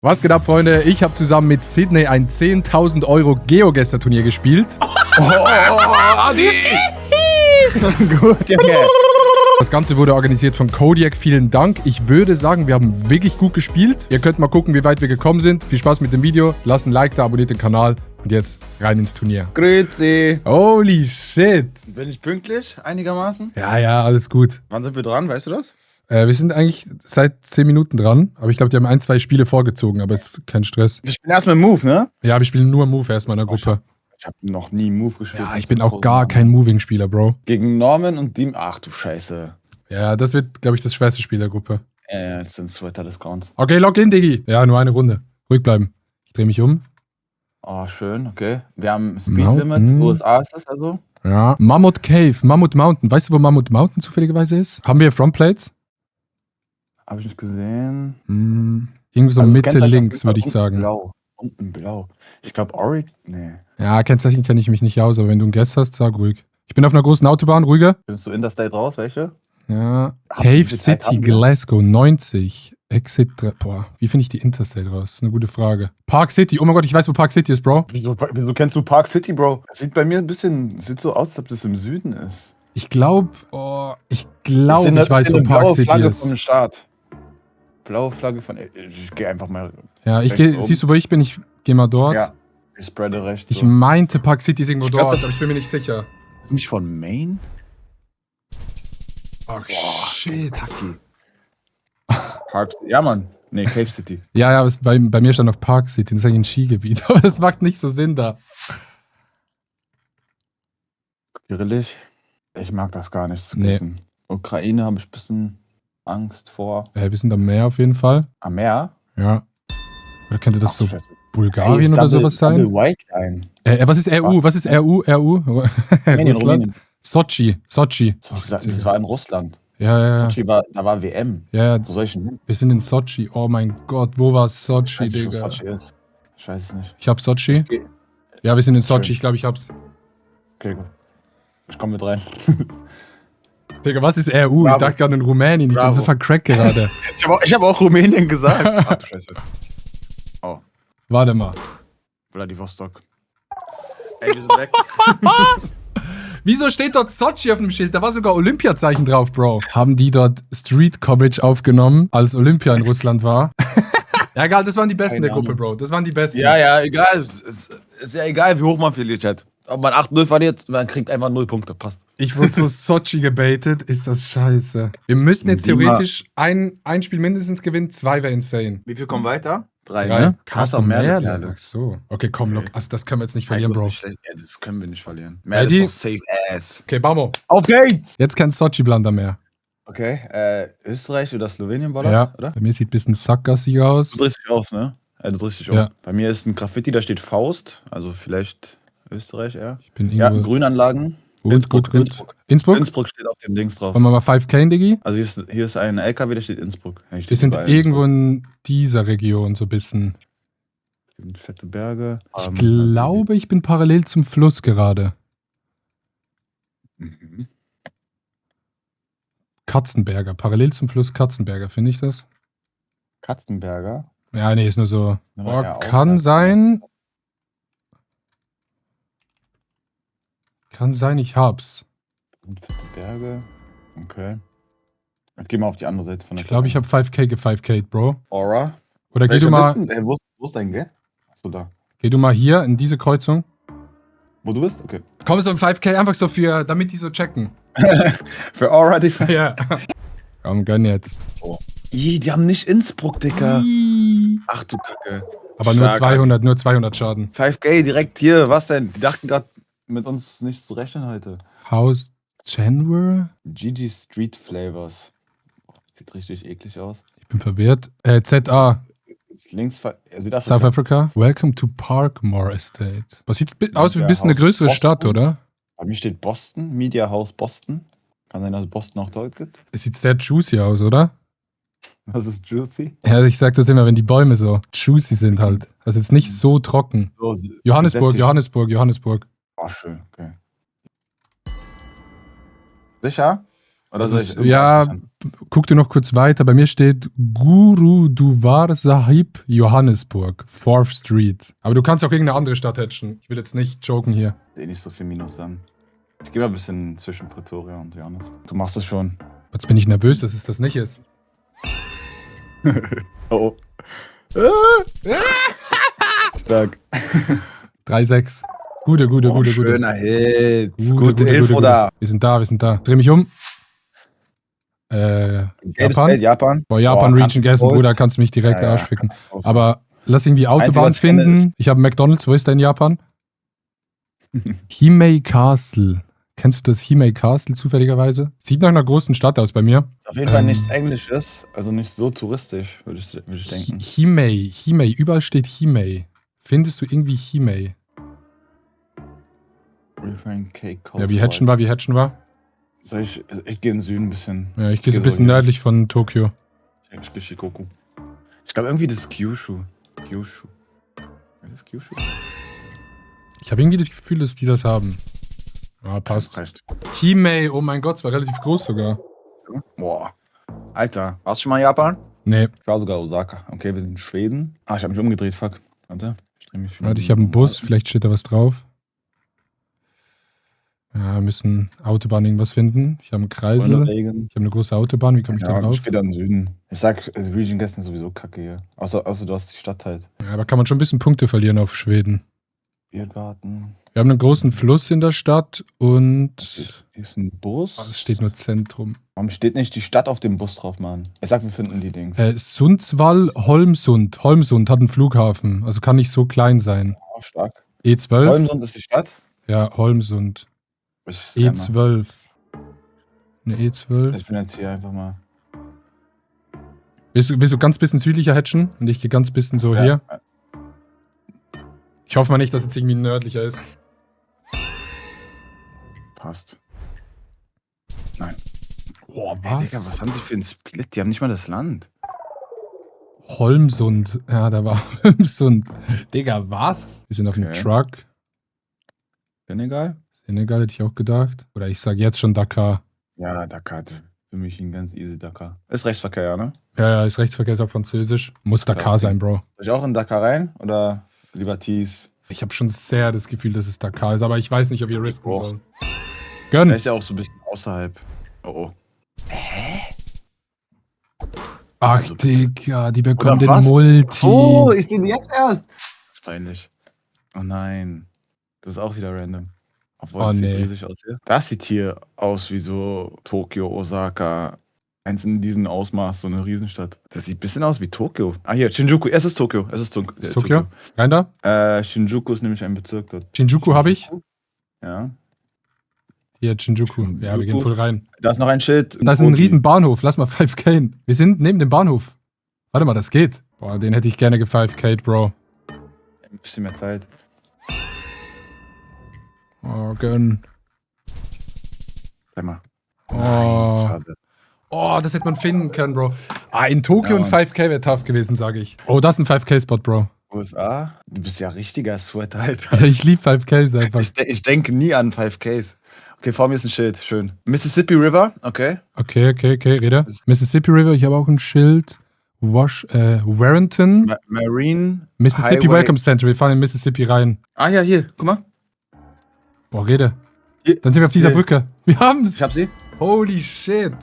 Was geht ab, Freunde? Ich habe zusammen mit Sydney ein 10.000 € GeoGuessr-Turnier gespielt. Adi! Gut, Junge. Das Ganze wurde organisiert von Kodiak. Vielen Dank. Ich würde sagen, wir haben wirklich gut gespielt. Ihr könnt mal gucken, wie weit wir gekommen sind. Viel Spaß mit dem Video. Lasst ein Like da, abonniert den Kanal. Und jetzt rein ins Turnier. Grüezi. Holy shit. Bin ich pünktlich einigermaßen? Ja, alles gut. Wann sind wir dran, weißt du das? Wir sind eigentlich seit 10 Minuten dran. Aber ich glaube, die haben 1, 2 Spiele vorgezogen. Aber es ist kein Stress. Wir spielen erstmal Move, ne? Ja, wir spielen nur Move erstmal in der Gruppe. Ich hab noch nie Move gespielt. Ja, ich bin auch gar kein Moving-Spieler, Bro. Gegen Norman und Diem. Ach du Scheiße. Ja, das wird, glaube ich, das schwerste Spiel der Gruppe. Das sind Sweater des Grauens. Okay, Login, Diggi. Ja, nur eine Runde. Ruhig bleiben. Ich drehe mich um. Oh, schön, okay. Wir haben Speed Mountain. Limit. USA ist das also? Ja. Mammoth Cave, Mammoth Mountain. Weißt du, wo Mammoth Mountain zufälligerweise ist? Haben wir Frontplates? Hab ich nicht gesehen. Irgendwie so Also, Mitte Kennzeichen links, auf jeden würde ich Fall sagen. Blau. Unten blau. Ich glaube, Oregon. Nee. Ja, Kennzeichen kenne ich mich nicht aus, aber wenn du ein Guess hast, sag ruhig. Ich bin auf einer großen Autobahn, ruhiger. Bist du Interstate raus? Welche? Ja. Wie Cave viel Zeit City, haben wir? Glasgow, 90. Exit 3. Boah, wie finde ich die Interstate raus? Das ist eine gute Frage. Park City. Oh mein Gott, ich weiß, wo Park City ist, Bro. Wieso kennst du Park City, Bro? Das sieht bei mir ein bisschen, sieht so aus, als ob das im Süden ist. Ich glaube, ich weiß, wo Park City Flagge ist. vom Start. Blaue Flagge von. Ich gehe einfach mal. Ja, ich rechts gehe, oben. siehst du, wo ich bin? Ich gehe mal dort. Ja, ich spreade rechts. Ich so. meinte, Park City ist irgendwo Ich glaub, dort, das- aber ich bin mir nicht sicher. Ist nicht von Maine? Ach, Kentucky. Park, ja, Mann. Nee, Cave City. Ja, aber bei mir stand noch Park City, das ist eigentlich ein Skigebiet, aber das macht nicht so Sinn da. Kyrillisch. Ich mag das gar nicht. Nee. Wissen. Ukraine habe ich ein bisschen Angst vor. Wir sind am Meer auf jeden Fall. Am Meer? Ja. Oder könnte das Ach, so Scheiße. Bulgarien oder sowas sein? Double White Line. Was ist RU? Was ist RU? Rumänien, Russland? Rumänien. Sochi. Das war in Russland. Ja. Sochi da war WM. Ja, Wo soll ich denn hin? wir sind in Sochi. Oh mein Gott, wo war Ich Sochi, weiß nicht, wo Digga? Sochi ist. Ich weiß es nicht. Ich hab Sochi. Ich geh- Ja, wir sind in Sochi, Schön. ich glaube, ich hab's. Okay, gut. Ich komme mit rein. Digga, was ist RU? Ich Bravo. dachte gerade in Rumänien, ich bin Bravo. so vercrackt gerade. Ich hab auch Rumänien gesagt. Ach du Scheiße. Oh, Warte mal. Vladivostok. Ey, wir sind weg. Wieso steht dort Sochi auf dem Schild? Da war sogar Olympiazeichen drauf, Bro. Haben die dort Street Coverage aufgenommen, als Olympia in Russland war? Ja, egal, das waren die Besten Keine der Gruppe, Ahnung. Bro. Das waren die Besten. Ja, egal. Ist ja egal, wie hoch man verliert hat. Ob man 8-0 verliert, man kriegt einfach 0 Punkte. Passt. Ich wurde so Sochi gebaitet, ist das scheiße. Wir müssten jetzt Dima. theoretisch ein Spiel mindestens gewinnen, 2 wäre insane. Wie viel kommen weiter? 3, 3. ne? Krass, doch mehr. Merle. Ach so. Okay, komm, look. Also das können wir jetzt nicht verlieren, Bro. Ja, das können wir nicht verlieren. Merle die- ist doch safe ass. Okay, Bamo. Auf geht's! Jetzt kein Sochi-Blunder mehr. Okay, Österreich oder Slowenien war das, Ja, oder? bei mir sieht ein bisschen sackgassig aus. Du drehst dich auf, ne? Du drehst dich Ja. auf. Bei mir ist ein Graffiti, da steht Faust. Also vielleicht Österreich, ja. Ich bin Ja, irgendwo... Grünanlagen. Gut. Innsbruck? Innsbruck steht auf dem Links drauf. Wollen wir mal 5K, Diggi? Also hier ist ein LKW, da steht Innsbruck. Ja, Wir sind irgendwo in dieser Region so ein bisschen. Fette Berge. Ich glaube, ich bin parallel zum Fluss gerade. Mhm. Katzenberger. Parallel zum Fluss Katzenberger, finde ich das? Katzenberger. Ja, nee, ist nur so. Ja, Oh, ja, auch kann das. sein. Kann sein, ich hab's. Und fette Berge. Okay. Dann geh mal auf die andere Seite von der Ich glaube, ich habe 5K ge-5K'd, Bro. Aura. Oder geh Welche du mal, bist du? Wo ist dein Geld? Achso, da. geh du mal hier in diese Kreuzung. Wo du bist? Okay. Komm, so ein 5K einfach so für, damit die so checken. Für Aura, die. Ja. Komm, gönn jetzt. Die haben nicht Innsbruck, Dicker. Ach du Kacke. Aber nur Stark. 200 Schaden. 5K direkt hier. Was denn? Die dachten gerade mit uns nicht zu rechnen heute. Haus Chandler? GG Street Flavors. Sieht richtig eklig aus. Ich bin verwirrt. ZA. Links, Südafrika. South Africa. Welcome to Parkmore Estate. Was sieht aus wie ein Media bisschen eine House größere Boston. Stadt, oder? Bei mir steht Boston, Media House Boston. Kann sein, dass es Boston auch dort gibt. Es sieht sehr juicy aus, oder? Was ist Juicy? Ja, ich sag das immer, wenn die Bäume so juicy sind halt. Also jetzt nicht so trocken. So, Johannesburg. Oh, schön, okay. Sicher? Oder soll ich ist, irgendwo ja, absichern? guck dir noch kurz weiter. Bei mir steht Gurudwar Sahib, Johannesburg, 4th Street. Aber du kannst auch irgendeine andere Stadt hatchen. Ich will jetzt nicht joken hier. Eh nicht so viel Minus dann. Ich gehe mal ein bisschen zwischen Pretoria und Johannes. Du machst das schon. Jetzt bin ich nervös, dass es das nicht ist. Oh. Stark. 3-6. Gute. Schöner Hit. Gute Info da. Wir sind da. Dreh mich um. Gelbes Japan? Feld, Japan. Boah, Japan Boah, Region gegessen, Bruder, kannst du mich direkt Arsch ficken. Kannst du Aber lass irgendwie Autobahn was ich kenne, finden. Ich habe McDonald's, wo ist der in Japan? Himei Castle. Kennst du das Himei Castle zufälligerweise? Sieht nach einer großen Stadt aus bei mir. Auf jeden Fall nichts Englisches, also nicht so touristisch, würde ich denken. Himei, überall steht Himei. Findest du irgendwie Himei? Ja, wie hatchen wir? Soll ich gehe in den Süden ein bisschen. Ja, ich gehe so ein Geh bisschen hier. nördlich von Tokio. Ich gehe Shikoku. Ich glaube irgendwie das ist Kyushu. Ist das Kyushu? Ich habe irgendwie das Gefühl, dass die das haben. Ah, passt. Reicht. Himei, oh mein Gott, es war relativ groß sogar. Boah. Alter, warst du schon mal in Japan? Nee, Ich war sogar Osaka. Okay, wir sind in Schweden. Ah, ich habe mich umgedreht, fuck. Warte. Ich dreh mich wieder warte, ich habe einen Bus, vielleicht steht da was drauf. Ja, wir müssen Autobahn irgendwas finden. Ich habe einen Kreisel. Ohne Ich Regen. habe eine große Autobahn, wie komme ich da Ja, drauf? ich gehe dann in den Süden. Ich sag, also Region Guest ist sowieso kacke hier. Außer du hast die Stadt halt. Ja, aber kann man schon ein bisschen Punkte verlieren auf Schweden. Biergarten. Wir haben einen großen Fluss in der Stadt und Hier ist ein Bus. es steht nur Zentrum. Warum steht nicht die Stadt auf dem Bus drauf, Mann? Ich sag, wir finden die Dings. Sundsvall, Holmsund. Holmsund hat einen Flughafen, also kann nicht so klein sein. Oh, stark. E12? Holmsund ist die Stadt? Ja, Holmsund. Ich scanne. E12. Eine E12. Ich bin jetzt hier einfach mal. Willst du ganz bisschen südlicher hatchen? Und ich gehe ganz bisschen so Ja. hier. Ich hoffe mal nicht, dass es irgendwie nördlicher ist. Passt. Nein. Boah, Ey, Digga, was haben die für einen Split? Die haben nicht mal das Land. Holmsund. Ja, da war Holmsund. Digga, was? Wir sind auf einem Okay. Truck. Senegal? Senegal hätte ich auch gedacht. Oder ich sage jetzt schon Dakar. Ja, Dakar hat für mich ein ganz easy Dakar. Ist Rechtsverkehr, ja, ne? Ja, ist Rechtsverkehr, ist auf Französisch. Muss Dakar sein, Bro. Soll ich auch in Dakar rein? Oder lieber Tees? Ich habe schon sehr das Gefühl, dass es Dakar ist, aber ich weiß nicht, ob wir risken auch. sollen. Gönn! Der ist ja auch so ein bisschen außerhalb. Oh. Ach, Digga, die bekommen Oder den was? Multi. Oh, ich sehe die jetzt erst. Das ist peinlich. Oh nein. Das ist auch wieder random. Obwohl, Oh, das sieht nee. riesig aus hier. Das sieht hier aus wie so Tokio, Osaka. Eins in diesem Ausmaß, so eine Riesenstadt. Das sieht ein bisschen aus wie Tokio. Ah, hier, Shinjuku. Es ist Tokio. Ist Tokio? Rein da? Shinjuku ist nämlich ein Bezirk dort. Shinjuku habe ich. Ja. Hier, Shinjuku. Ja, wir gehen voll rein. Da ist noch ein Schild. Da ist ein riesen Bahnhof. Lass mal 5K. Wir sind neben dem Bahnhof. Warte mal, das geht. Boah, den hätte ich gerne ge-5K'd, Bro. Ein bisschen mehr Zeit. Oh, gönn. Sag mal. Oh. Schade. Oh, das hätte man finden können, Bro. Ah, in Tokio Ja, ein Mann. 5K wäre tough gewesen, sage ich. Oh, das ist ein 5K-Spot, Bro. USA? Du bist ja richtiger Sweat, Alter. Ich liebe 5Ks einfach. Ich denke nie an 5Ks. Okay, vor mir ist ein Schild. Schön. Mississippi River, okay. Okay, rede. Mississippi River, ich habe auch ein Schild. Warrenton. Marine. Mississippi Highway. Welcome Center. Wir fahren in Mississippi rein. Ah ja, hier. Guck mal. Boah, rede. Hier. Dann sind wir auf dieser Hier. Brücke. Wir haben's. Ich hab sie. Holy shit.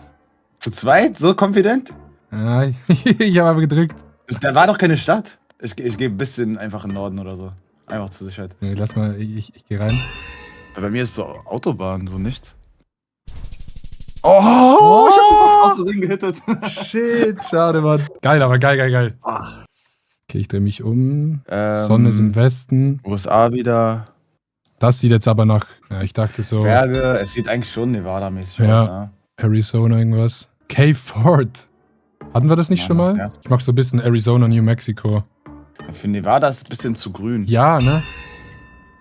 Zu zweit? So confident? Ja, ich habe aber gedrückt. Da war doch keine Stadt. Ich gehe ein bisschen einfach in den Norden oder so. Einfach zur Sicherheit. Nee, lass mal, ich gehe rein. Bei mir ist so Autobahn, so nichts. Oh, ich hab das aus Versehen gehittet. Shit, schade, Mann. Geil, aber geil. Ah. Okay, ich drehe mich um. Sonne ist im Westen. USA wieder. Das sieht jetzt aber nach, ja, ich dachte so, Berge. Es sieht eigentlich schon Nevada-mäßig Ja. aus. Ja. Arizona irgendwas. Cave Fort. Hatten wir das nicht Mann, schon mal? ja. Ich mach so ein bisschen Arizona, New Mexico. Für Nevada ist es ein bisschen zu grün. Ja, ne?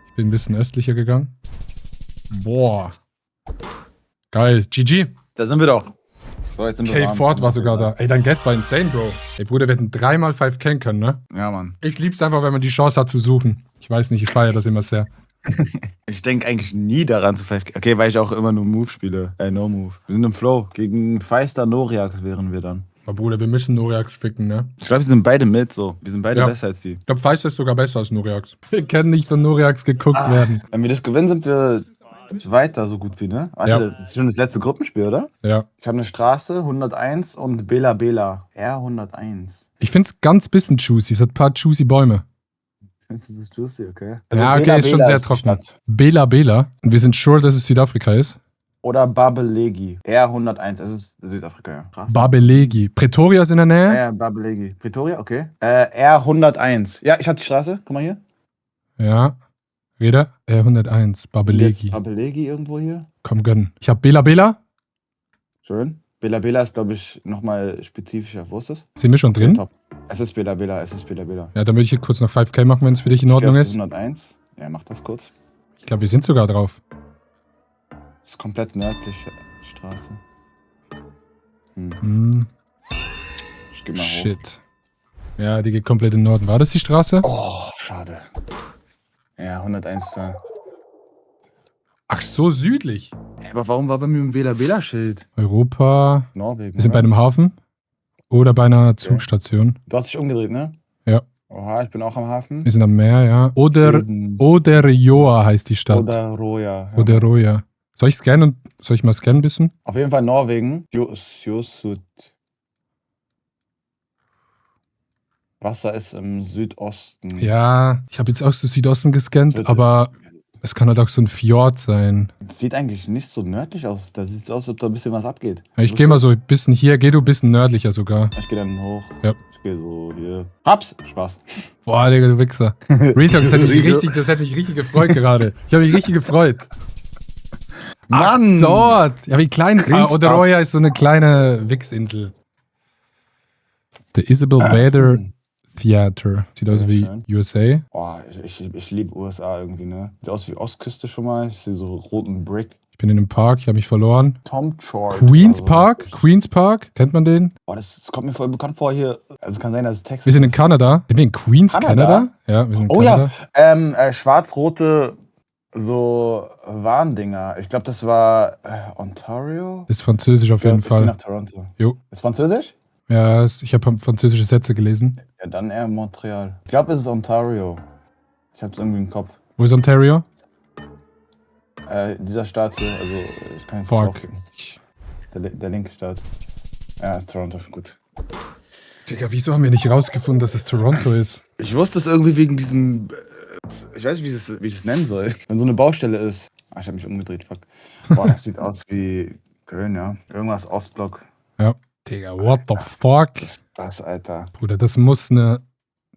Ich bin ein bisschen östlicher gegangen. Boah. Geil. GG. Da sind wir doch. So, jetzt sind wir Cave warm. Fort war sogar da. Ey, dein Guess war insane, Bro. Ey, Bruder, wir hätten 3x5 kennen können, ne? Ja, Mann. Ich lieb's einfach, wenn man die Chance hat zu suchen. Ich weiß nicht, ich feiere das immer sehr. Ich denke eigentlich nie daran zu 5K. Okay, weil ich auch immer nur Move spiele. No Move. Wir sind im Flow. Gegen Feister Noriak wären wir dann. Aber Bruder, wir müssen Noriax ficken, ne? Ich glaube, wir sind beide mit, so. Wir sind beide Ja. besser als die. Ich glaube, Feister ist sogar besser als Noriax. Wir können nicht von Noriax geguckt werden. Wenn wir das gewinnen, sind wir weiter so gut wie, ne? Warte, Ja. das ist schon das letzte Gruppenspiel, oder? Ja. Ich habe eine Straße, 101 und Bela Bela. R101. Ich finde es ganz bisschen juicy. Es hat ein paar juicy Bäume. Findest du das juicy, okay? Ja, okay, Bela ist schon Bela sehr die trocken. Stadt. Bela Bela. Und wir sind sure, dass es Südafrika ist. Oder Babelegi. R101, das ist Südafrika, ja. Krass. Babelegi. Pretoria ist in der Nähe. Ja, Babelegi. Pretoria, okay. R101. Ja, ich hab die Straße. Guck mal hier. Ja. Rede. 101. Babelegi. Jetzt Babelegi irgendwo hier. Komm, gönn. Ich hab Bela Bela. Schön. Bela Bela ist, glaube ich, nochmal spezifischer. Wo ist das? Sind wir schon drin? Top. Es ist Bela Bela, es ist Bela Bela. Ja, dann würde ich hier kurz noch 5K machen, wenn es für dich in Ordnung ist. 101. Ja, mach das kurz. Ich glaube, wir sind sogar drauf. Das ist komplett nördliche Straße. Ich geh mal hoch. Shit. Ja, die geht komplett in den Norden. War das die Straße? Oh, schade. Ja, 101 da. Ach, so südlich. Aber warum war bei mir ein Bela Bela Schild? Europa. Norwegen. Wir sind bei oder? einem Hafen. Oder bei einer Zugstation. Du hast dich umgedreht, ne? Ja. Oha, ich bin auch am Hafen. Wir sind am Meer, ja. Oderjoa heißt die Stadt. Oder Roja. Ja. Oderjoa. Soll ich scannen? Soll ich mal scannen ein bisschen? Auf jeden Fall Norwegen. Josut. Wasser ist im Südosten. Ja, ich habe jetzt auch so Südosten gescannt, Bitte. aber es kann halt auch so ein Fjord sein. Sieht eigentlich nicht so nördlich aus. Da sieht es aus, als ob da ein bisschen was abgeht. Ja, ich gehe mal so ein bisschen hier, geh du ein bisschen nördlicher sogar. Ich gehe dann hoch. Ja. Ich gehe so hier. Hab's! Spaß. Boah, Digga, du Wichser. Real Talk, das hätte mich richtig gefreut gerade. Ich habe mich richtig gefreut. Mann! Dort! Ja, wie klein. Greenstar. Oderjoa ist so eine kleine Wichsinsel. The Isabel Bader Theater. Sieht aus Ja, wie schön. USA. Boah, ich liebe USA irgendwie, ne? Sieht aus wie Ostküste schon mal. Ich sehe so roten Brick. Ich bin in einem Park, ich habe mich verloren. Tom Chord. Queens Also, Park? Queens Park? Kennt man den? Boah, das kommt mir voll bekannt vor hier. Also kann sein, dass es Texas Wir sind in Kanada. Sind wir in Queens, Kanada? Kanada? Ja, wir sind in Oh Kanada. ja, schwarz-rote so Warndinger. Ich glaube, das war Ontario. Ist französisch auf jeden Ich bin Fall. nach Toronto. Jo. Ist Französisch? Ja, ich habe französische Sätze gelesen. Ja, dann eher Montreal. Ich glaube, es ist Ontario. Ich habe es irgendwie im Kopf. Wo ist Ontario? Dieser Staat hier, also ich kann jetzt Fuck. nicht draufklicken. Der linke Staat. Ja, ist Toronto, gut. Digga, wieso haben wir nicht rausgefunden, dass es Toronto ist? Ich wusste es irgendwie wegen diesem. Ich weiß nicht, wie ich es nennen soll. Wenn so eine Baustelle ist. Ah, ich habe mich umgedreht, fuck. Boah, das sieht aus wie Köln, ja. Irgendwas Ostblock. Ja. Digga, what the fuck? Was ist das, Alter? Bruder, das muss eine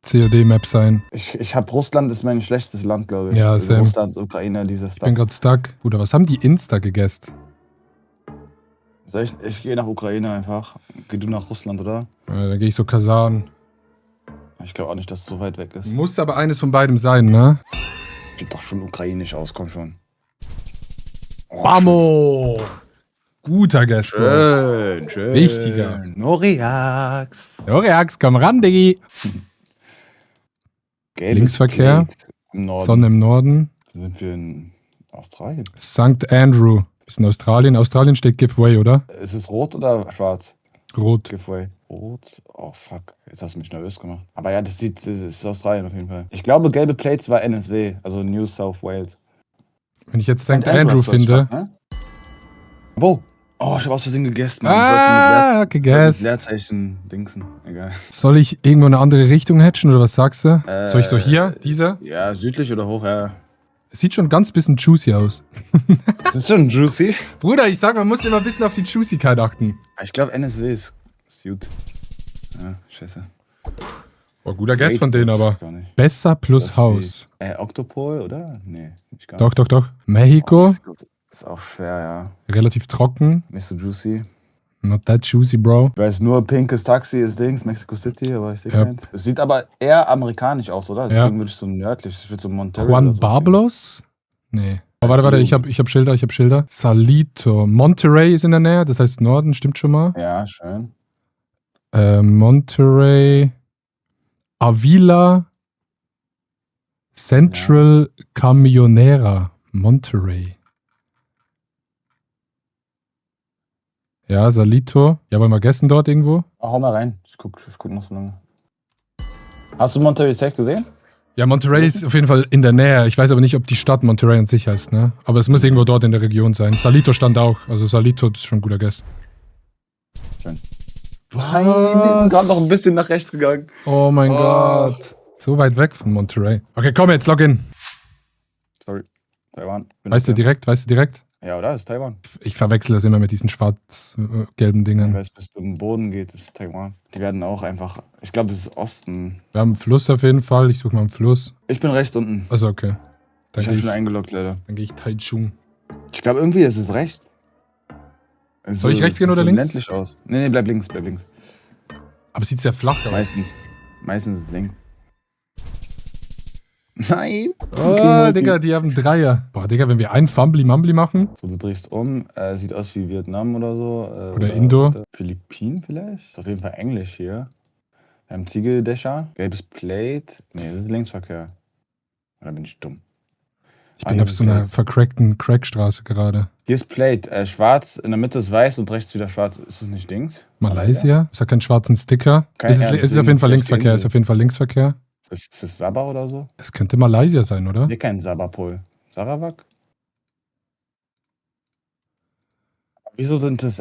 COD-Map sein. Ich habe Russland ist mein schlechtes Land, glaube ich. Ja, Also same. Russland, Ukraine, dieses Ich bin gerade stuck. Bruder, was haben die Insta gegessen? Ich gehe nach Ukraine einfach. Geh du nach Russland, oder? Dann gehe ich so Kasan. Ich glaube auch nicht, dass es so weit weg ist. Muss aber eines von beidem sein, ne? Sieht doch schon ukrainisch aus, komm schon. Oh, Bamo! Guter Gast. schön, schön. Wichtiger. Noriax. Joreax, komm ran, Diggi. Gelbes Linksverkehr. Plate Im Norden. Sonne im Norden. Sind wir in Australien? St. Andrew. Ist in Australien. Australien steht Giveaway, oder? Ist es rot oder schwarz? Rot. Giveaway. Rot? Oh fuck, jetzt hast du mich nervös gemacht. Aber ja, das ist Australien auf jeden Fall. Ich glaube, gelbe Plates war NSW, also New South Wales. Wenn ich jetzt St. Andrew hast du finde. was, ne? Wo? Oh, ich habe aus Versehen gegessen. Ah, Mit gegessen. Leerzeichen Dingsen. Egal. Soll ich irgendwo in eine andere Richtung hatchen oder was sagst du? Soll ich so hier? Diese? Ja, südlich oder hoch, ja. Sieht schon ganz bisschen juicy aus. Das ist schon juicy. Bruder, ich sag, man muss immer ein bisschen auf die Juicykeit achten. Ich glaube, NSW ist gut. Ja, scheiße. Oh, guter Guest von denen aber. Gar nicht. Besser plus Das Haus. Oktopol, oder? Nee, nicht ganz. Doch, doch, doch. Mexiko. Ist auch schwer, ja. Relativ trocken. Nicht so juicy. Not that juicy, bro. Ich weiß nur, pinkes Taxi ist Dings, Mexico City, aber ich sehe Ja. keins. Es sieht aber eher amerikanisch aus, oder? Deswegen würde ich so nördlich, ich würde so Monterrey Juan oder so Bablos? Nee. Oh, warte, ich hab Schilder. Salito. Monterey ist in der Nähe, das heißt Norden, stimmt schon mal. Ja, schön. Monterey. Avila. Central Camionera, Monterey. Ja, Salito. Ja, wollen wir gegessen dort irgendwo? Hau mal rein. Ich guck noch so lange. Hast du Monterey safe gesehen? Ja, Monterey ist auf jeden Fall in der Nähe. Ich weiß aber nicht, ob die Stadt Monterey an sich heißt, ne? Aber es muss irgendwo dort in der Region sein. Salito stand auch. Also Salito ist schon ein guter Guess. Schön. Nein, wir sind gerade noch ein bisschen nach rechts gegangen. Oh mein Gott. So weit weg von Monterey. Okay, komm jetzt, log in. Sorry. Taiwan. Weißt du direkt? Ja, oder? Das ist Taiwan. Ich verwechsel das immer mit diesen schwarz-gelben Wenn Dingen. es bis zum Boden geht, ist Taiwan. Die werden auch einfach. Ich glaube, es ist Osten. Wir haben einen Fluss auf jeden Fall. Ich suche mal einen Fluss. Ich bin rechts unten. Also okay. Dann Ich gehe habe schon ich, eingeloggt, leider. dann geh ich Taichung. Ich glaube, irgendwie ist es rechts. Soll ich rechts gehen oder sieht links? ländlich aus. Nee, bleib links. Aber es sieht sehr flach aus. Meistens ist es links. Nein. Oh, Digga, die haben Dreier. Boah, Digga, wenn wir ein Fumbly-Mumbly machen. So, du drehst um. Sieht aus wie Vietnam oder so. Oder Indo. Philippinen vielleicht? Ist auf jeden Fall Englisch hier. Wir haben Ziegeldächer. Gelbes Plate. Nee, das ist Linksverkehr. Oder bin ich dumm? Ich bin auf so einer vercrackten Crackstraße gerade. Hier ist Plate. Schwarz, in der Mitte ist weiß und rechts wieder schwarz. Ist es nicht Dings? Malaysia? Es hat keinen schwarzen Sticker. Kein- Es ja, ist auf jeden Fall deswegen Linksverkehr. Es ist auf jeden Fall Linksverkehr. Ist das Sabah oder so? Das könnte Malaysia sein, oder? Nee, kein Sabah-Pol. Sarawak? Wieso sind das,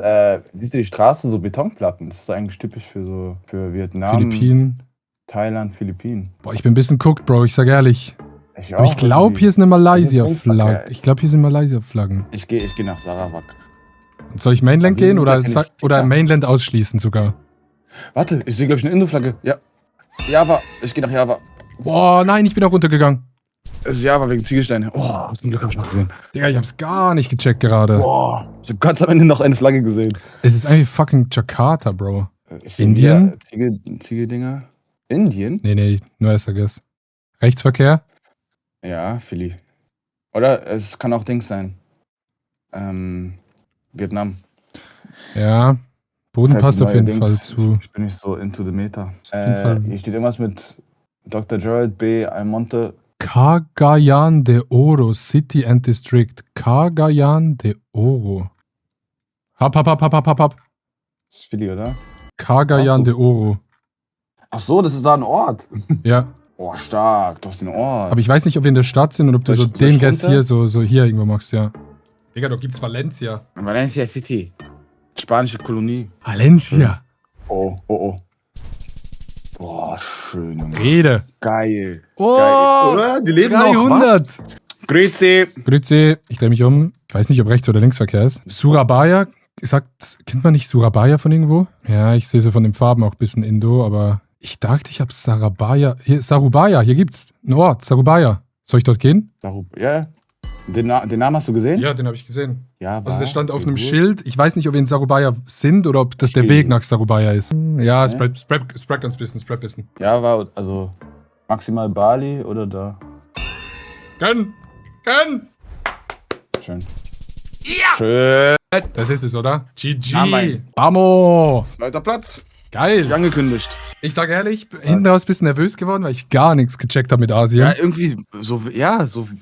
siehst du die Straße so Betonplatten? Das ist eigentlich typisch für Vietnam, Philippinen. Thailand, Philippinen. Boah, ich bin ein bisschen cooked, Bro. Ich sag ehrlich. Aber ich glaube, irgendwie. hier ist eine Das ist Malaysia-Flagge. Linksverkehr. Ich glaube, hier sind Malaysia-Flaggen. Ich geh nach Sarawak. Und soll ich Mainland Aber wir gehen sind oder, gar keine Sticker. oder Mainland ausschließen sogar? Warte, ich sehe, glaube ich, eine Indo-Flagge. Ja. Java. Ich gehe nach Java. Boah, nein, ich bin auch runtergegangen. Es ist Java wegen Ziegelsteine. Oh, zum Glück habe ich noch gesehen. Digga, ich hab's gar nicht gecheckt gerade. Boah. Ich habe ganz am Ende noch eine Flagge gesehen. Es ist eigentlich fucking Jakarta, Bro. Ich sehe Indien? wieder Ziegeldinger. Indien? Nee, nur erster Guess. Rechtsverkehr? Ja, Philly. Oder es kann auch Dings sein. Vietnam. Ja. Boden Das ist halt passt die auf neue jeden Fall Dings. zu. Ich bin nicht so into the meta. jeden Fall. Hier steht irgendwas mit Dr. Gerald B. Almonte. Cagayan de Oro, City and District. Cagayan de Oro. Hab. Das ist Philly, oder? Cagayan Ach so. de Oro. Ach so, das ist da ein Ort. Ja. Oh, stark. Du hast den Ort. Aber ich weiß nicht, ob wir in der Stadt sind und ob du so Soll ich den Guess runter? hier so hier irgendwo machst, ja. Digga, da gibt's Valencia. Valencia City. Spanische Kolonie. Valencia. Oh. Boah, schön. Junge. Rede. Geil. Oh, Geil. Oder? Die leben noch. 300. Was? Grüezi. Grüezi, ich drehe mich um. Ich weiß nicht, ob Rechts- oder Linksverkehr ist. Surabaya, kennt man nicht Surabaya von irgendwo? Ja, ich sehe so von den Farben auch ein bisschen Indo, aber ich dachte, ich habe Sarubaya, hier gibt's einen Ort, Sarubaya. Soll ich dort gehen? Ja. Den Namen hast du gesehen? Ja, den habe ich gesehen. Ja, Also der stand auf einem gut. Schild. Ich weiß nicht, ob wir in Sarubaya sind oder ob das der Spiel. Weg nach Sarubaya ist. Ja, Okay. Spread ganz bisschen. Ja, war also maximal Bali oder da. Gönn! Schön. Ja! Schön. Das ist es, oder? GG! Ja, Mann. Vamos! Zweiter Platz. Geil! Wie angekündigt. Ich sage ehrlich, hinten raus ein bisschen nervös geworden, weil ich gar nichts gecheckt habe mit Asien. Ja, irgendwie so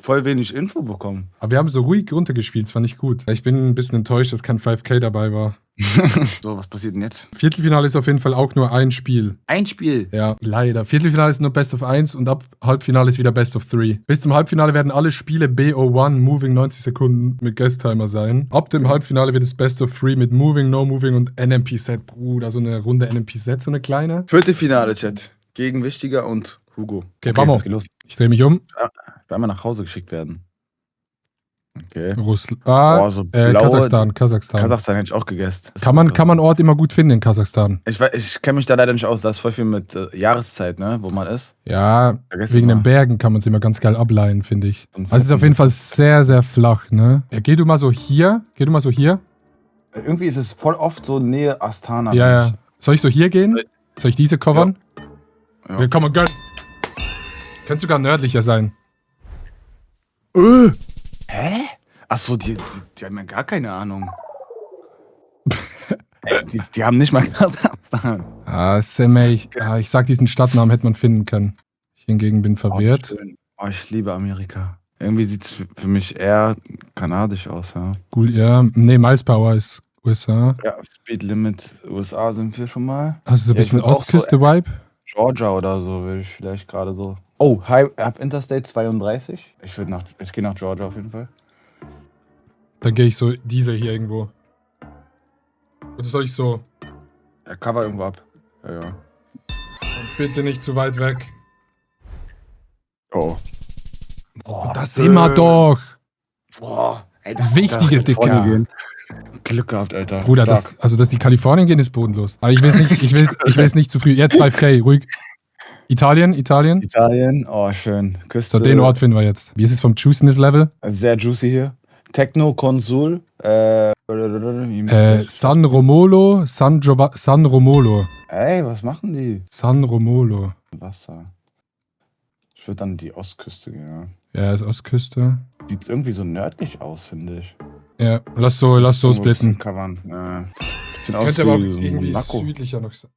voll wenig Info bekommen. Aber wir haben so ruhig runtergespielt, das fand ich gut. Ich bin ein bisschen enttäuscht, dass kein 5K dabei war. So, was passiert denn jetzt? Viertelfinale ist auf jeden Fall auch nur ein Spiel. Ein Spiel. Ja, leider. Viertelfinale ist nur Best of 1 und ab Halbfinale ist wieder Best of 3. Bis zum Halbfinale werden alle Spiele BO1, Moving 90 Sekunden mit Guest-Timer sein. Ab dem Halbfinale wird es Best of 3 mit Moving, No Moving und NMP-Set. Bruder, so eine Runde NMP-Set, so eine kleine. Viertelfinale, Chat. Gegen Wichtiger und Hugo. Okay, vamos. was geht los? Ich drehe mich um. Ich will einmal nach Hause geschickt werden. Okay. Russland. Boah, so blaue- Kasachstan. Kasachstan hätte ich auch gegessen. Kann man Ort immer gut finden in Kasachstan. Ich kenne mich da leider nicht aus. Da ist voll viel mit Jahreszeit, ne? Wo man ist. Ja, Vergessen wegen mal. den Bergen kann man es immer ganz geil ableihen, finde ich. Und Also es ist auf jeden Fall sehr, sehr flach, ne? Ja, geh du mal so hier. Irgendwie ist es voll oft so Nähe Astana. Ja. Soll ich so hier gehen? Soll ich diese covern? Ja. Ja, komm, gönn. Könnte sogar nördlicher sein. Hä? Achso, die haben ja gar keine Ahnung. die haben nicht mal Kasachstan. Ich sag, diesen Stadtnamen hätte man finden können. Ich hingegen bin verwirrt. Schön. Oh, ich liebe Amerika. Irgendwie sieht es für mich eher kanadisch aus, ja. Cool, ja. Nee, Miles Power ist USA. Ja, Speed Limit USA sind wir schon mal. Hast du so ein Ja, ich bisschen würd auch so Ostküste-Vibe? Georgia oder so würde ich vielleicht gerade so. Oh, ab Interstate 32. Ich gehe nach Georgia auf jeden Fall. Dann gehe ich so diese hier irgendwo. Oder soll ich so? Ja, cover irgendwo ab. Ja, ja. Bitte nicht zu weit weg. Oh. Boah, Das sehen wir doch. Boah, ey, Wichtige Dicker. Glück gehabt, Alter. Bruder, Stark. dass die Kalifornien gehen, ist bodenlos. Aber ich will es nicht zu früh. Jetzt 5K, ruhig. Italien. Italien, oh, schön. Küste. So, den Ort finden wir jetzt. Wie ist es vom Juiciness-Level? Sehr juicy hier. Techno, Konsul. San Romolo. Ey, was machen die? San Romolo. Wasser. Ich würde an die Ostküste gehen, ja. Ja, ist Ostküste. Sieht irgendwie so nördlich aus, finde ich. Ja, lass so splitten. Covern. Sieht aus Könnte aber auch wie so irgendwie Monaco. südlicher noch sein.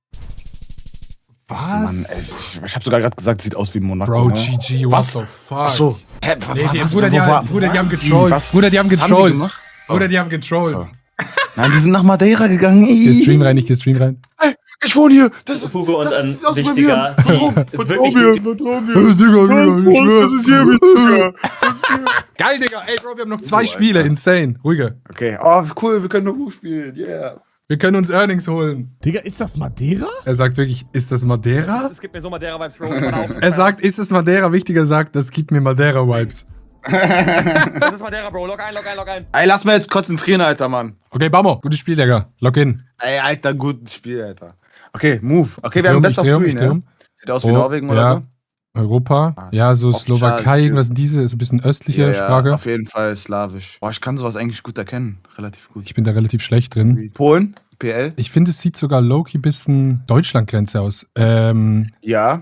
Was? Mann, ey, ich habe sogar gerade gesagt, sieht aus wie Monaco. Bro, ne? GG, what the fuck? Achso. Hä, Nee, Bruder, die haben getrollt. Was? Bruder, die haben Was haben die getrollt. gemacht? Bruder, die haben getrollt. So. Nein, die sind nach Madeira gegangen. Ich geh Stream rein. Ich wohne hier. Das ist Hugo und das ein ist aus wichtiger, Vertrau mir. Digga, Das ist hier wichtiger. Geil, Digga. Ey, Bro, wir haben noch 2 Spiele. Insane. Ruhige. Okay, oh, cool, wir können noch Ruf spielen. Yeah. Wir können uns Earnings holen. Digga, ist das Madeira? Er sagt wirklich, ist das Madeira? Es gibt mir so Madeira-Vibes, Bro. Er sagt, ist es Madeira? Wichtiger sagt, das gibt mir Madeira-Vibes. Das ist Madeira, Bro. Log ein. Ey, lass mal jetzt konzentrieren, Alter, Mann. Okay, Bamo. Gutes Spiel, Digga. Lock in. Ey, Alter, gutes Spiel, Alter. Okay, Move. Okay, wir haben Best of Three, ne? Sieht aus wie Norwegen ja. oder so. Europa. Ja, so Offizial Slowakei, für- irgendwas in diese, so ein bisschen östliche Ja, Sprache. auf jeden Fall slawisch. Boah, ich kann sowas eigentlich gut erkennen. Relativ gut. Ich bin da relativ schlecht drin. Polen? PL? Ich finde, es sieht sogar low-key bisschen Deutschland-Grenze aus. Ja.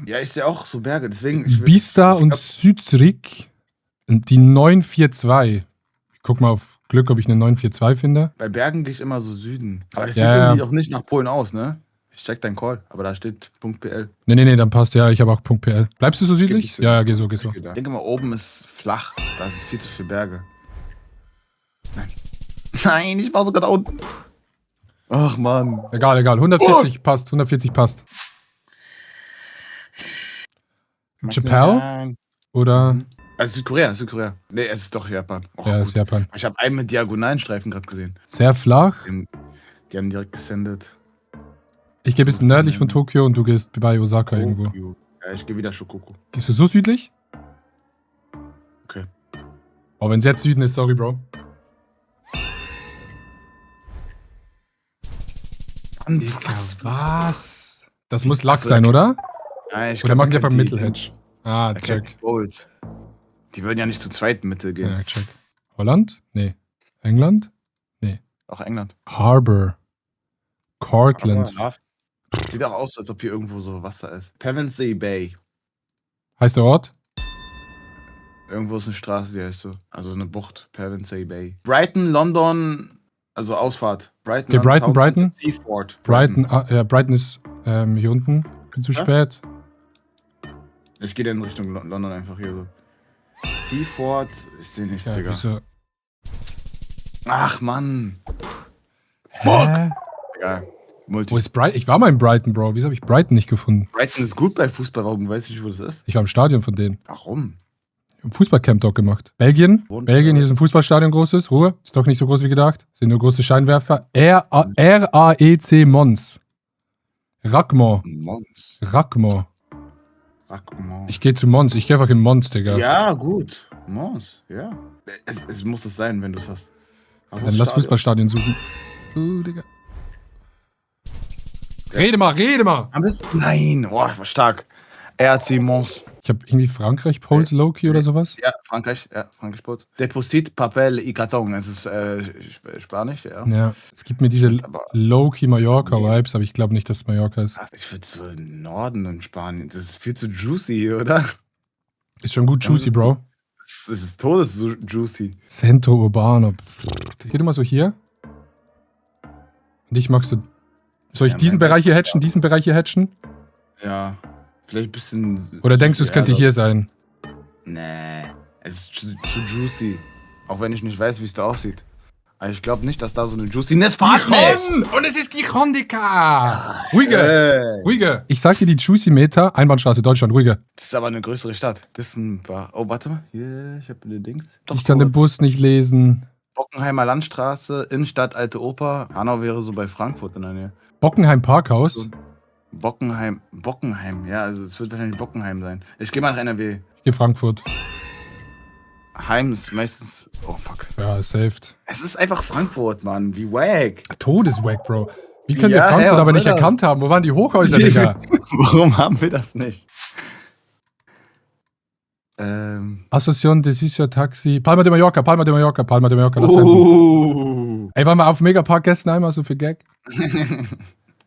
Ja, ich sehe auch so Berge, deswegen... Bista und Südrik, die 942. Ich guck mal auf Glück, ob ich eine 942 finde. Bei Bergen gehe ich immer so Süden. Aber das Ja, sieht irgendwie ja. auch nicht nach Polen aus, ne? Ich check deinen Call, aber da steht .pl. Nee, dann passt. Ja, ich habe auch .pl. Bleibst du so südlich? nicht so. Ja, geh so. Ich denke mal, oben ist flach. Da ist viel zu viel Berge. Nein. Nein, ich war sogar da unten. Ach, Mann. Egal. 140 passt. 140 passt. Japan? Oder? Also Südkorea. Nee, es ist doch Japan. Och, Ja, gut. ist Japan. Ich habe einen mit diagonalen Streifen gerade gesehen. Sehr flach. Die haben direkt gesendet. Ich gehe ein bisschen nördlich von Tokio und du gehst bei Osaka irgendwo. Ja, ich gehe wieder Shikoku. Gehst du so südlich? Okay. Oh, wenn es jetzt Süden ist, sorry, Bro. Mann, Was? Das muss Lack sein, oder? Nein, ich Oder glaub, machen die er einfach kennt Mittelhedge? Ah, Er kennt check. die Gold. Die würden ja nicht zu zweit Mitte gehen. Ja, check. Holland? Nee. England? Auch England. Harbor. Cortlands. Aber sieht auch aus, als ob hier irgendwo so Wasser ist. Pevensey Bay. Heißt der Ort? Irgendwo ist eine Straße, die heißt so. Also eine Bucht. Pevensey Bay. Brighton, London, also Ausfahrt. Brighton. Okay, Brighton. Seaford. Brighton ist hier unten. Bin zu Ja? spät. Ich gehe dann in Richtung London einfach hier so. Seaford, ich sehe nichts, Ja, Digga. wieso? Ach, Mann. Hä? Ja, Multi. Wo ist Brighton? Ich war mal in Brighton, Bro. Wieso habe ich Brighton nicht gefunden? Brighton ist gut bei Fußball, warum weiß ich nicht, wo das ist? Ich war im Stadion von denen. Warum? Ich hab ein Fußballcamp dort gemacht. Belgien. Belgien, hier ist ein Fußballstadion großes. Ruhe. Ist doch nicht so groß wie gedacht. Sind nur große Scheinwerfer. RAEC Mons. Rackmore. Mons. Rackmore. Mons. Ich gehe zu Mons. Ich gehe einfach in Mons, Digga. Ja, gut. Mons, ja. Es muss es sein, wenn du es hast. Aber Dann lass Fußballstadion suchen. Digga. Rede mal. Nein, boah, war stark. RAC Mons. Ich habe irgendwie Frankreich Poles Loki oder sowas. Ja, Frankreich Putz. Deposit Papel y Carton. Es ist Spanisch, ja. Ja, es gibt mir diese Aber- Low-Key Mallorca-Vibes, aber ich glaube nicht, dass es Mallorca ist. Ach, ich würde so im Norden in Spanien. Das ist viel zu juicy, oder? Ist schon gut juicy, Bro. Das ist juicy. Centro Urbano. Geh du mal so hier. Und ich mag so. Soll ich Ja, diesen mein Bereich hier hatchen? Ja. Vielleicht ein bisschen. Oder denkst du, es könnte Ja, hier sein? Nee, es ist zu juicy. Auch wenn ich nicht weiß, wie es da aussieht. Aber ich glaube nicht, dass da so eine Juiciness vorhanden ist. Gijon! Und es ist Gijon, Dicker! Ruhige! Ruhige! Ich sag dir die Juicy Meter, Einbahnstraße, Deutschland, ruhige. Das ist aber eine größere Stadt. Diffenbach. Oh, warte mal. Hier, ich habe den Dings. Doch, Ich kann den Bus nicht lesen. Bockenheimer Landstraße, Innenstadt, Alte Oper. Hanau wäre so bei Frankfurt in der Nähe. Bockenheim Parkhaus. Bockenheim, ja, also es wird wahrscheinlich Bockenheim sein. Ich gehe mal nach NRW. Ich geh Frankfurt. Heim ist meistens. Oh fuck. Ja, saved. Es ist einfach Frankfurt, Mann. Wie wack. Todeswack, Bro. Wie könnt ihr Ja, Frankfurt was aber soll nicht das? erkannt haben? Wo waren die Hochhäuser, Digga? Warum haben wir das nicht? Association de Sucio Taxi. Palma de Mallorca, Palma de Mallorca, Palma de Mallorca. Das sind- Ey, waren wir auf Megapark gestern einmal so für Gag?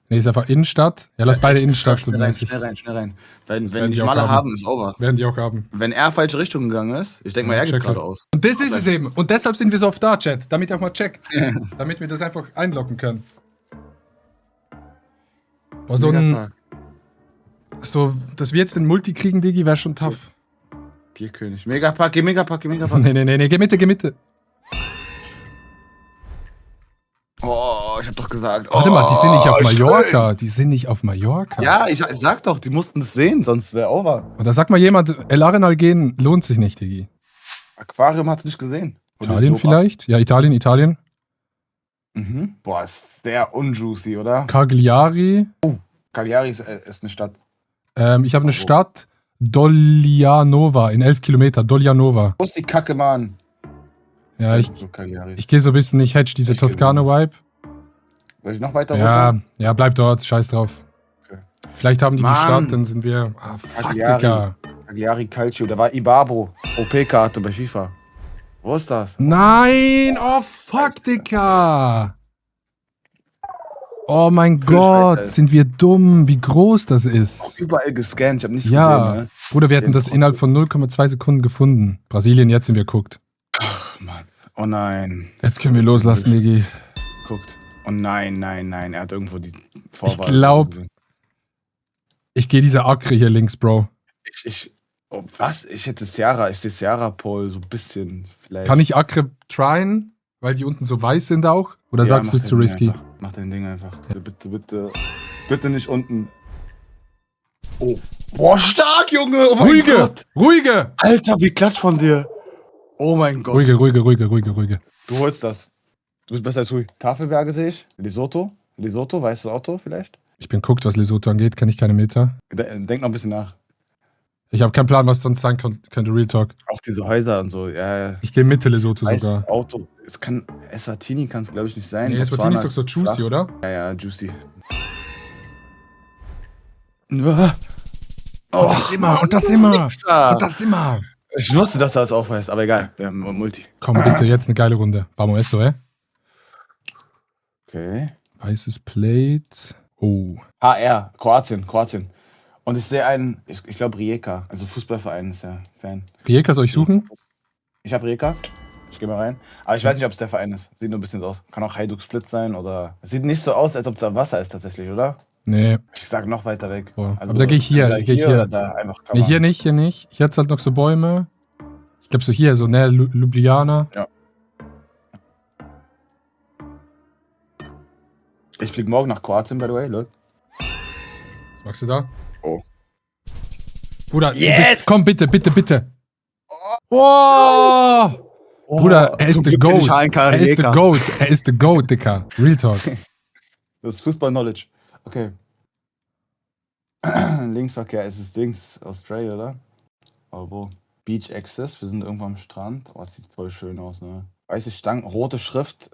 Nee, ist einfach Innenstadt. Ja, lass beide Innenstadt so mäßig. Schnell rein. Wenn Das werden die die auch Schmale haben. haben, ist over. Werden die auch haben. Wenn er falsche Richtung gegangen ist, ich denke mal, Ja, er geht check. geradeaus. Und das ist es eben. Und deshalb sind wir so oft da, Chat. Damit ihr auch mal checkt. Damit wir das einfach einloggen können. Boah, dass wir jetzt den Multi kriegen, Digi, wäre schon tough. Bierkönig. Megapark, geh Megapark. Nee, geh Mitte. Oh, ich hab doch gesagt. Warte mal, die sind nicht auf schön. Mallorca. Die sind nicht auf Mallorca. Ja, ich sag doch, die mussten es sehen, sonst wäre over. Und da sagt mal jemand, El Arenal gehen lohnt sich nicht, Digi. Aquarium hat's nicht gesehen. Italien vielleicht? Ja, Italien. Mhm. Boah, ist sehr unjuicy, oder? Cagliari. Cagliari ist eine Stadt. Ich habe eine Stadt, Dolianova, in 11 Kilometer. Dolianova. Wo ist die Kacke, Mann? Ja, ich Cagliari. gehe so ein bisschen, ich hedge diese Ich geh Toskana-Vibe. Soll ich noch weiter runter? Ja, bleib dort, scheiß drauf. Okay. Vielleicht haben die Mann. Stadt, dann sind wir. Ah, fuck, Cagliari. Digga. Cagliari Calcio, da war Ibabo. OP-Karte bei FIFA. Wo ist das? Nein! Oh, fuck, Digga! Oh mein Gott, Scheiße. sind wir dumm, wie groß das ist. Überall gescannt, ich hab nichts Ja, gesehen, ne? Bruder, wir hätten das innerhalb von 0,2 Sekunden gefunden. Brasilien, jetzt sind wir guckt. Ach, Mann. Oh nein. Jetzt können wir loslassen, Digi. Guckt. Oh nein. Er hat irgendwo die Ich glaub- Ich gehe diese Acre hier links, Bro. Oh, was? Ich hätte Ciara. Ich sehe Ciara-Pol so ein bisschen. Vielleicht. Kann ich Acre tryen? Weil die unten so weiß sind auch? Oder Ja, sagst du mach es zu dein Ding risky? einfach. Mach dein Ding einfach. Bitte nicht unten. Oh. Boah, stark, Junge. Oh mein Gott. Ruhige! Alter, wie klatsch von dir. Oh mein Gott. Ruhige. Du holst das. Du bist besser als Hui. Tafelberge sehe ich. Lesotho, weißes Auto vielleicht? Ich bin guckt, was Lesotho angeht, kenne ich keine Meter. Denk noch ein bisschen nach. Ich habe keinen Plan, was sonst sein könnte, Real Talk. Auch diese Häuser und so. Ja. Ich gehe Mitte Lesotho Weißes sogar. Auto. Eswatini kann es glaube ich nicht sein. Nee, Eswatini ist doch so juicy, oder? Ja, juicy. Oh, das immer, und das immer. Und das immer. Ich wusste, dass er das aufweist, aber egal. Wir haben Multi. Komm, bitte, jetzt eine geile Runde. Vamos eso, Okay. Weißes Plate. Oh. HR, Kroatien. Und ich sehe einen, ich glaube Rijeka, also Fußballverein ist ja Fan. Rijeka soll ich suchen? Ich habe Rijeka, ich gehe mal rein. Aber ich weiß nicht, ob es der Verein ist. Sieht nur ein bisschen so aus. Kann auch Hajduk Split sein oder... Es sieht nicht so aus, als ob es da Wasser ist tatsächlich, oder? Nee. Ich sag noch weiter weg. Boah. Aber da gehe ich hier. Oder da einfach Nee, hier nicht. Hier hat's halt noch so Bäume. Ich glaube so hier, so näher Ljubljana. Ja. Ich fliege morgen nach Kroatien, by the way, Leute. Was machst du da? Oh. Bruder, Yes! komm bitte. Oh! Bruder, er ist the GOAT. Er ist the GOAT, Dicker. Real Talk. Das ist Fußball-Knowledge. Okay. Linksverkehr ist es Dings, Australia, oder? Oh, wo? Beach Access, wir sind irgendwo am Strand. Oh, das sieht voll schön aus, ne? Weiße Stangen, rote Schrift,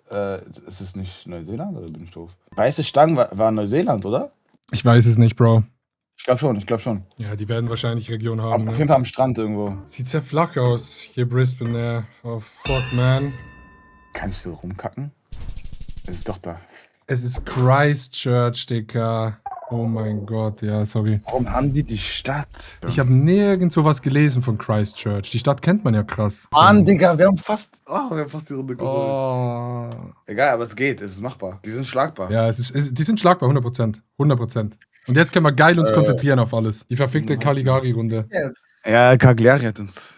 ist es nicht Neuseeland oder bin ich doof? Weiße Stangen war Neuseeland, oder? Ich weiß es nicht, Bro. Ich glaube schon. Ja, die werden wahrscheinlich Region haben. Auf Ne? jeden Fall am Strand irgendwo. Sieht sehr flach aus. Hier Brisbane, ne? Oh, fuck, man. Kann ich so rumkacken? Es ist doch da. Es ist Christchurch, Dicker. Oh mein Gott, ja, sorry. Warum haben die Stadt? Ich habe nirgendwo was gelesen von Christchurch. Die Stadt kennt man ja krass. Mann, Digga, wir haben fast die Runde geholt. Oh. Egal, aber es geht, es ist machbar. Die sind schlagbar. Ja, die sind schlagbar, 100%. 100%. Und jetzt können wir geil uns konzentrieren auf alles. Die verfickte Caligari-Runde. Ja, Cagliari hat uns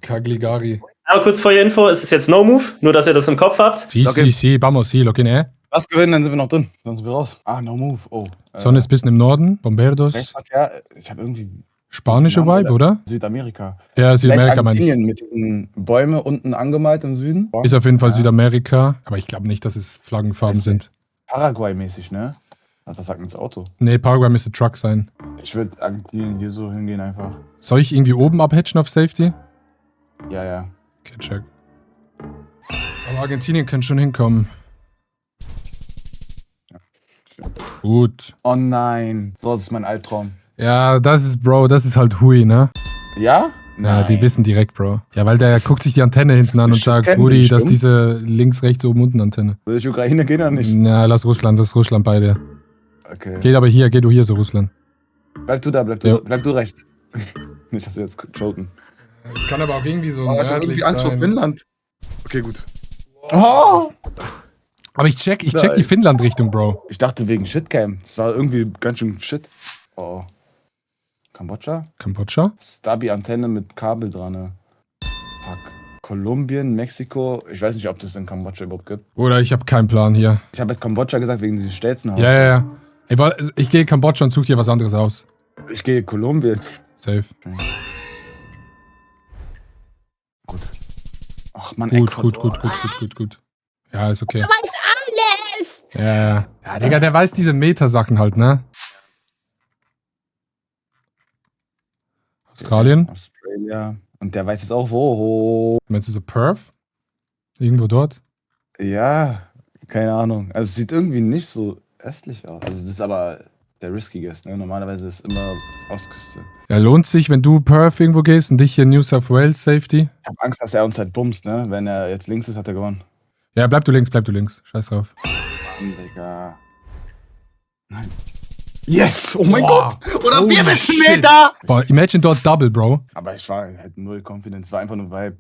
Cagliari. Aber kurz vor Ihrer Info, es ist jetzt No Move, nur dass ihr das im Kopf habt. Sí, Okay. sí, sí, vamos, sí, lo que ne. Was gewinnen, dann sind wir noch drin. Dann sind wir raus. Ah, no move. Oh. Sonne ist ein bisschen im Norden, Bombardos. Rechtsverkehr. Ich habe irgendwie Spanische Name Vibe, oder? Südamerika. Ja, Südamerika Vielleicht meine ich. Argentinien mit diesen Bäume unten angemalt im Süden. Ist auf jeden Fall Ja. Südamerika. Aber ich glaube nicht, dass es Flaggenfarben sind. Paraguay-mäßig, ne? Was sagt denn das Auto? Nee, Paraguay müsste Truck sein. Ich würde Argentinien hier so hingehen einfach. Soll ich irgendwie oben abhatchen auf Safety? Ja, ja. Okay, check. Aber Argentinien kann schon hinkommen. Schön. Gut. Oh nein. So, das ist mein Albtraum. Ja, das ist, Bro, das ist halt Hui, ne? Ja? Ja, die wissen direkt, Bro. Ja, weil der guckt sich die Antenne hinten an und sagt, Kennen die Brudi, das ist bestimmt. diese links, rechts, oben, unten Antenne. Soll ich Ukraine gehen oder nicht? Na, lass Russland beide. Okay. Geht aber hier, geh du hier so, Russland. Bleib du da, bleib Ja. bleib du rechts. Nicht, dass wir jetzt choken. Es kann aber auch irgendwie so ich hab irgendwie Angst vor Finnland. Okay, gut. Aber ich check Nein. die Finnland-Richtung, Bro. Ich dachte wegen Shitcam. Das war irgendwie ganz schön Shit. Oh. Kambodscha? Kambodscha? Stubby-Antenne mit Kabel dran. Ne? Fuck. Kolumbien, Mexiko. Ich weiß nicht, ob das in Kambodscha überhaupt gibt. Oder ich habe keinen Plan hier. Ich habe jetzt Kambodscha gesagt wegen dieses Stelzenhaus. Ja. Ich gehe Kambodscha und such dir was anderes aus. Ich gehe Kolumbien. Safe. Gut. Ach man, Gut. Ja, ist okay. Du weißt alles! Ja. Ja, Digga, der weiß diese Metasachen halt, ne? Australien? Australia. Und der weiß jetzt auch wo. Meinst du so Perth? Irgendwo dort? Ja, keine Ahnung. Also es sieht irgendwie nicht so östlich aus. Also das ist aber der risky Guess, ne? Normalerweise ist immer Ostküste. Ja, lohnt sich, wenn du Perth irgendwo gehst und dich hier New South Wales Safety? Ich hab Angst, dass er uns halt bumst, ne? Wenn er jetzt links ist, hat er gewonnen. Ja, bleib du links. Scheiß drauf. Mann, Digga. Nein. Yes! Oh mein Boah. Gott! Oder Holy 4 bis shit. Meter! Boah, imagine dort Double, Bro. Aber ich war halt null Confidence, war einfach nur Vibe.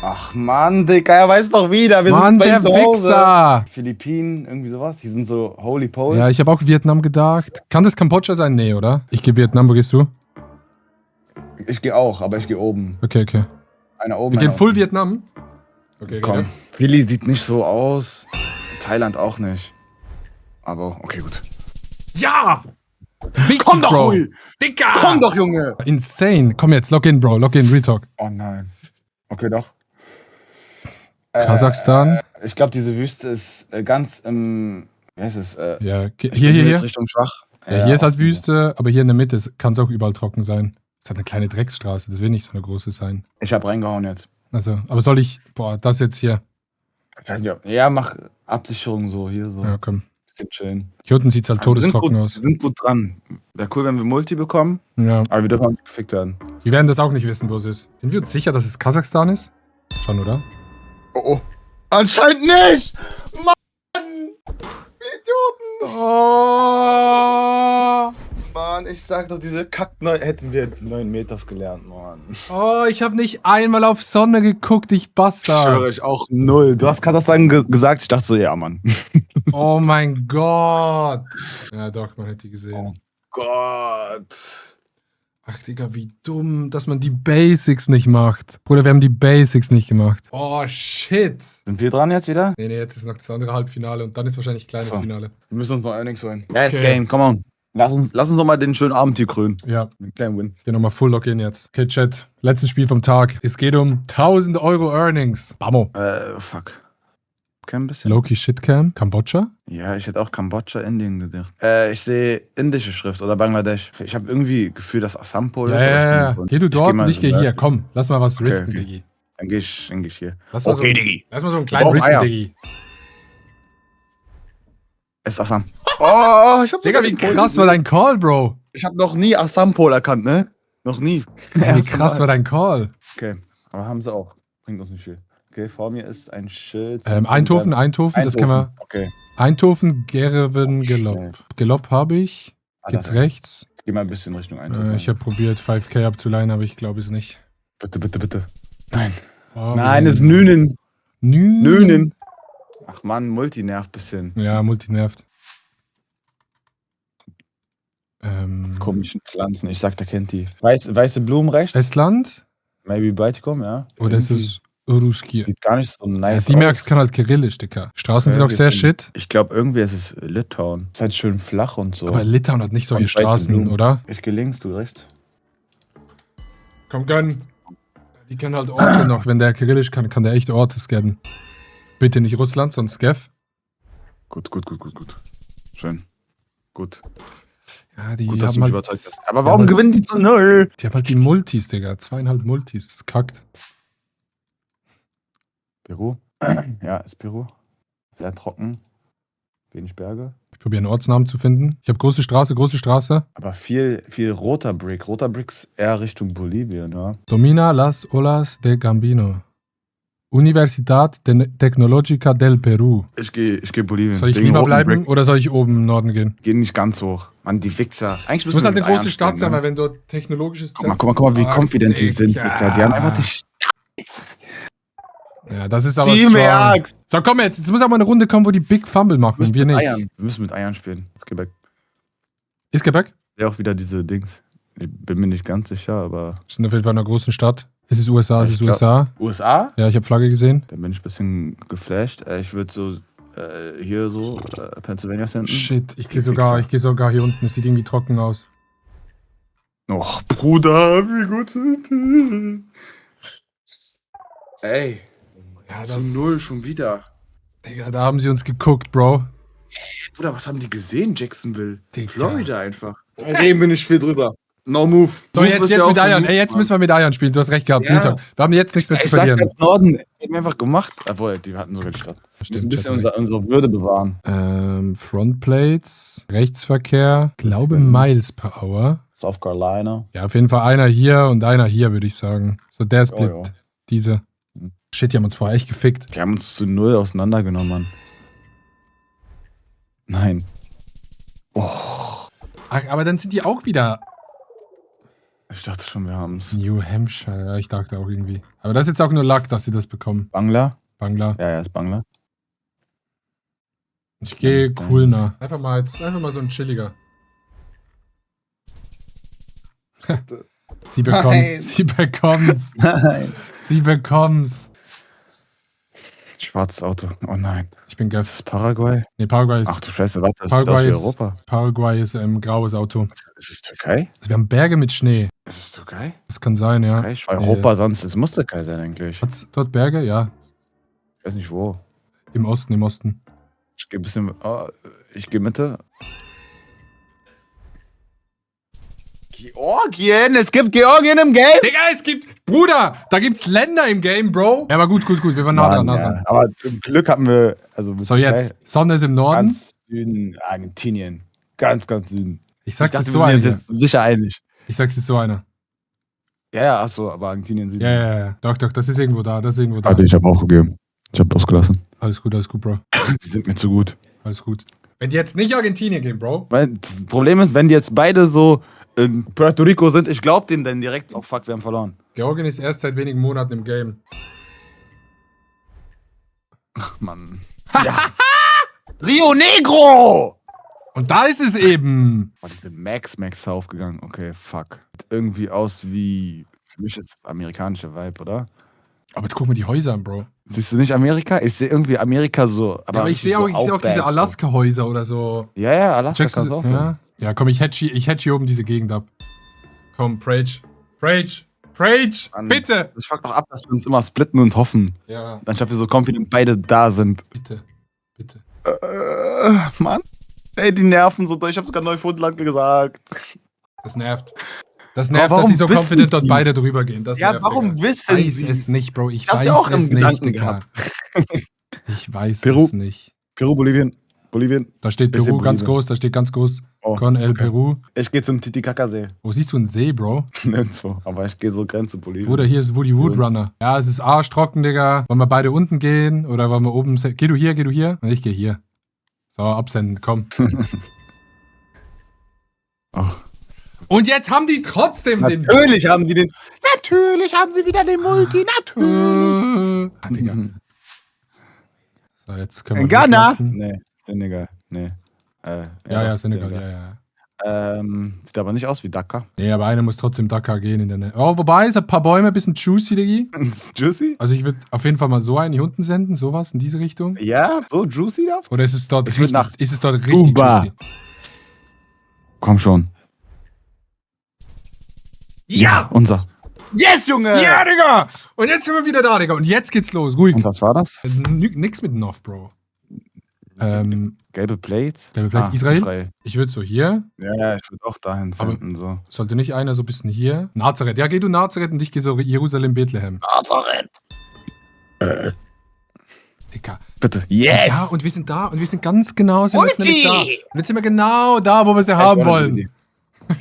Ach Mann, Digga, er weiß doch wieder. Wir Mann, sind bei der ihm zu Hause. Wichser! Philippinen, irgendwie sowas. Die sind so Holy Pole. Ja, ich habe auch Vietnam gedacht. Kann das Kambodscha sein? Nee, oder? Ich gehe Vietnam, wo gehst du? Ich gehe auch, aber ich gehe oben. Okay. Einer oben. Wir gehen einer full unten. Vietnam. Okay, Komm. rede. Philly sieht nicht so aus. Thailand auch nicht. Aber okay, gut. Ja! Wichtig, Komm doch, Bro. Hui! Dicker! Komm doch, Junge! Insane. Komm jetzt, log in, Bro. Retalk. Oh nein. Okay, doch. Kasachstan. Ich glaube, diese Wüste ist ganz im. Wie heißt es? Ja, hier. Richtung Schwach. Ja, hier ist halt Osten. Wüste, aber hier in der Mitte kann es auch überall trocken sein. Es hat eine kleine Drecksstraße, das will nicht so eine große sein. Ich hab reingehauen jetzt. Also, aber soll ich. Boah, das jetzt hier. Ich weiß nicht, ob, ja, mach Absicherung so hier so. Ja, komm. Bisschen chillen. Hier unten sieht es halt Also wir sind todestrocken gut, aus. Wir sind gut dran. Wäre cool, wenn wir Multi bekommen, Ja. aber wir dürfen auch nicht gefickt werden. Die werden das auch nicht wissen, wo es ist. Sind wir uns sicher, dass es Kasachstan ist? Schon, oder? Oh. Anscheinend nicht! Mann! Idioten! Oh, Mann, ich sag doch, diese Kackneu hätten wir 9 Meters gelernt, Mann. ich habe nicht einmal auf Sonne geguckt, ich Schwöre Bastard. ich auch null. Du hast Kasachstan gesagt, ich dachte so, ja, Mann. Oh mein Gott. Ja, doch, man hätte die gesehen. Oh Gott. Ach, Digga, wie dumm, dass man die Basics nicht macht. Bruder, wir haben die Basics nicht gemacht. Oh, shit. Sind wir dran jetzt wieder? Nee, jetzt ist noch das andere Halbfinale und dann ist wahrscheinlich kleines So. Finale. Wir müssen uns noch Earnings holen. Last Okay. Game, come on. Lass uns doch mal den schönen Abend hier krönen. Ja, Einen kleinen Win. hier nochmal Full Login jetzt. Okay, Chat, letztes Spiel vom Tag. Es geht um 1000 Euro Earnings. Bamo. Fuck. Kein bisschen. Loki Shitcam, Kambodscha? Ja, ich hätte auch Kambodscha, Indien gedacht. Ich sehe indische Schrift oder Bangladesch. Ich habe irgendwie Gefühl, dass Assam-Pol ist. aber ich bin Ja. nicht sicher. Geh du dort mal und ich so gehe hier. nördlich. Komm, lass mal was Okay, risken, okay. Diggi. Dann geh ich hier. Lass mal, Diggi. lass mal so einen kleinen brauchen risken, Eier. Diggi. Ist Assam. Oh, ich hab Digga, wie krass war dein Call, Bro? Ich habe noch nie Assam-Pol erkannt, ne? Noch nie. Wie krass war dein Call? Okay, aber haben sie auch. Bringt uns nicht viel. Okay, vor mir ist ein Schild. Eindhoven, das können wir. Okay. Eindhoven, Gerven, Schnell. Gelopp. Gelopp habe ich. Geht's Alter, rechts? Geh mal ein bisschen Richtung Eindhoven. Ich habe probiert, 5K abzuleihen, aber ich glaube es nicht. Bitte. Nein. Oh, Nein, wir es ist sind- Nünen. Nünen. Ach Mann, Multi nervt bisschen. Ja, Multi nervt. Komischen Pflanzen. Ich sag, der kennt die. Weiße Blumen rechts. Estland? Maybe Baltikum, ja. Oder ist es Ruski? Sieht gar nicht so Ja, nice die aus. merkst kann halt Kyrillisch, Dicker. Straßen sind auch sehr shit. Ich glaube, irgendwie ist es Litauen. Ist halt schön flach und so. Aber Litauen hat nicht solche Und weiße Straßen, Blumen. oder? Ich geh links, du rechts. Komm, gönn. Die können halt Orte noch. Wenn der Kyrillisch kann, kann der echt Orte scannen. Bitte nicht Russland, sonst Scav. Gut. Schön. Gut. Ja, die Gut, dass du haben mich halt, überzeugt hast. Aber warum halt- gewinnen die zu 0? die haben halt die Multis, Digga. 2,5 Multis. Das ist kackt. Peru? Ja, ist Peru. Sehr trocken. Wenig Berge. Ich probiere einen Ortsnamen zu finden. Ich habe große Straße. Aber viel roter Brick. Roter Brick ist eher Richtung Bolivien, ne? Domina las olas de Gambino. Universidad Tecnológica del Perú. Ich geh Bolivien. Soll ich Wegen lieber roten bleiben Brick. oder soll ich oben im Norden gehen? Geh nicht ganz hoch. Mann, die Wichser. Eigentlich Es muss halt wir eine mit große Eiern Stadt sein, spielen, weil ne? wenn dort technologisches Guck mal, wie confident die sind, Digga. Digga. Die haben einfach die Ja, das ist aber Die strong. merkst. So, komm jetzt muss aber eine Runde kommen, wo die Big Fumble machen und wir nicht. Wir müssen mit Eiern spielen. Quebec. Ist Quebec? Ja, auch wieder diese Dings. Ich bin mir nicht ganz sicher, aber. Wir sind auf jeden Fall in einer großen Stadt. Ist es USA? Ist es Ich glaub- USA? USA? Ja, ich habe Flagge gesehen. Da bin ich ein bisschen geflasht. Ich würde so hier so Pennsylvania senden. Shit, ich Die gehe sogar Wichser. hier unten. Es sieht irgendwie trocken aus. Och, Bruder, wie gut sind die? Ey, Ja, zu 0 schon wieder. Digga, da haben sie uns geguckt, Bro. Bruder, was haben die gesehen, Jacksonville? Digga. Florida einfach. Da reden wir nicht viel drüber. No move. So, Move jetzt ist ja mit auch Eiern. Move, Ey, jetzt Mann. müssen wir mit Eiern spielen. Du hast recht gehabt. Ja. Real Talk. Wir haben jetzt nichts mehr zu Ich sag verlieren. ganz Norden, hätten wir einfach gemacht. Obwohl, die hatten sogar die Stadt. Wir müssen ein bisschen Stimmt, unsere Würde bewahren. Frontplates, Rechtsverkehr, glaube Miles per Hour. South Carolina. Ja, auf jeden Fall einer hier und einer hier, würde ich sagen. So der Split, ja. diese. Mhm. Shit, die haben uns vorher echt gefickt. Die haben uns zu 0 auseinandergenommen, Mann. Nein. Oh, Ach, aber dann sind die auch wieder ich dachte schon, wir haben's. New Hampshire. Ja, ich dachte auch irgendwie. Aber das ist jetzt auch nur Luck, dass sie das bekommen. Bangla? Bangla. Ja, ist Bangla. Ich gehe Kulna. Einfach mal so ein chilliger. Sie bekomm's. Nein. Sie bekomm's. Nein. Sie bekomm's. Schwarzes Auto. Oh nein. Ich bin Das Gav. ist Paraguay? Nee, Paraguay Ach ist, du Scheiße, was? Das Paraguay ist ist- aus Europa. Paraguay ist graues Auto. Ist es Türkei? Wir haben Berge mit Schnee. Ist es Türkei? Das kann sein, ja. Türkei? Europa sonst. Es muss Türkei sein eigentlich. Hat's dort Berge? Ja. Ich weiß nicht wo. Im Osten. Ich gehe ein bisschen. Oh, ich gehe Mitte. Georgien? Es gibt Georgien im Game? Digga, es gibt. Bruder, da gibt's Länder im Game, Bro. Ja, aber gut. Wir waren nah dran. Ja. Aber zum Glück hatten wir. Also mit So, Türkei jetzt. Sonne ist im Norden. Ganz Süden, Argentinien. Ganz Süden. Ich sag's Ich jetzt dachte, so wir sind einer. jetzt sicher einig. Ich sag's jetzt so einer. Ja, achso, aber Argentinien Süden. Ja. Doch, das ist irgendwo da. Warte, ich habe auch gegeben. Ich habe ausgelassen. Alles gut, Bro. Die sind mir zu gut. Alles gut. Wenn die jetzt nicht Argentinien gehen, Bro. Weil das Problem ist, wenn die jetzt beide so in Puerto Rico sind, ich glaub denen dann direkt, oh fuck, wir haben verloren. Georgien ist erst seit wenigen Monaten im Game. Ach, Mann. Ja. Rio Negro! Und da ist es eben. Oh, diese Max aufgegangen. Okay, fuck. Sieht irgendwie aus wie. Für mich ist es amerikanische Vibe, oder? Aber guck mal die Häuser an, Bro. Siehst du nicht Amerika? Ich sehe irgendwie Amerika so. Aber ich sehe auch, diese Alaska-Häuser oder so. So. Ja, Alaska Checkst kann's du? auch sein. Ja? Ja, komm, ich hedge hier oben diese Gegend ab. Komm, Prage, Mann. bitte. Das fuckt doch ab, dass wir uns immer splitten und hoffen. Ja, Anstatt wir so confident beide da sind. bitte. Mann. Ey, die nerven so durch. Ich hab sogar Neufundland gesagt. Das nervt. Das nervt, Aber dass warum sie so wissen confident dort die's? beide drüber gehen. Das Ja, nervt, warum Digga. wissen Ich weiß sie's? es nicht, Bro. Ich hab's weiß ja auch im es nicht, Gedanken Digga. gehabt. Ich weiß Peru. es nicht. Peru, Bolivien. Da steht Bisschen Peru ganz Bolivien. groß, da steht ganz groß. Oh, Con el okay. Peru. Ich gehe zum Titicacasee. Wo siehst du einen See, Bro? Nirgendwo. Aber ich gehe so Grenze Bolivien. Bruder, hier ist Woody Woodrunner. Ja, es ist arschtrocken, Digga. Wollen wir beide unten gehen oder wollen wir oben... Geh du hier? Ich geh hier. So, absenden, komm. Oh. Und jetzt haben die trotzdem den... Natürlich haben die den. Natürlich haben sie wieder den Multi. Natürlich. Ah, Digga. So, jetzt können wir In Ghana? loslassen. Nee, Senegal. Nee. Ja, Senegal, ja. Sieht aber nicht aus wie Dakar. Nee, aber einer muss trotzdem Dakar gehen in der Nähe. Oh, wobei, ist ein paar Bäume, ein bisschen juicy, Diggi. Ist Juicy? Also ich würde auf jeden Fall mal so einen hier unten senden, sowas in diese Richtung. Ja, so juicy da? Oder ist es dort Ich würd nach richtig Kuba. juicy? Komm schon. Ja! Unser. Yes, Junge! Ja, Digga! Und jetzt sind wir wieder da, Digga. Und jetzt geht's los. Ruhig. Und was war das? Nix mit North, Bro. Gelbe Plate? Gelbe Plates, Israel? Ich würde so hier. Ja, ich würde auch dahin Aber- senden. So. Sollte nicht einer so ein bisschen hier? Nazareth. Ja, geh du Nazareth und ich gehe so Jerusalem, Bethlehem. Nazareth! Digga. Bitte. Yes! Ja, und wir sind da und wir sind ganz genau sind jetzt nämlich da. Und jetzt sind wir genau da, wo wir sie haben wollen.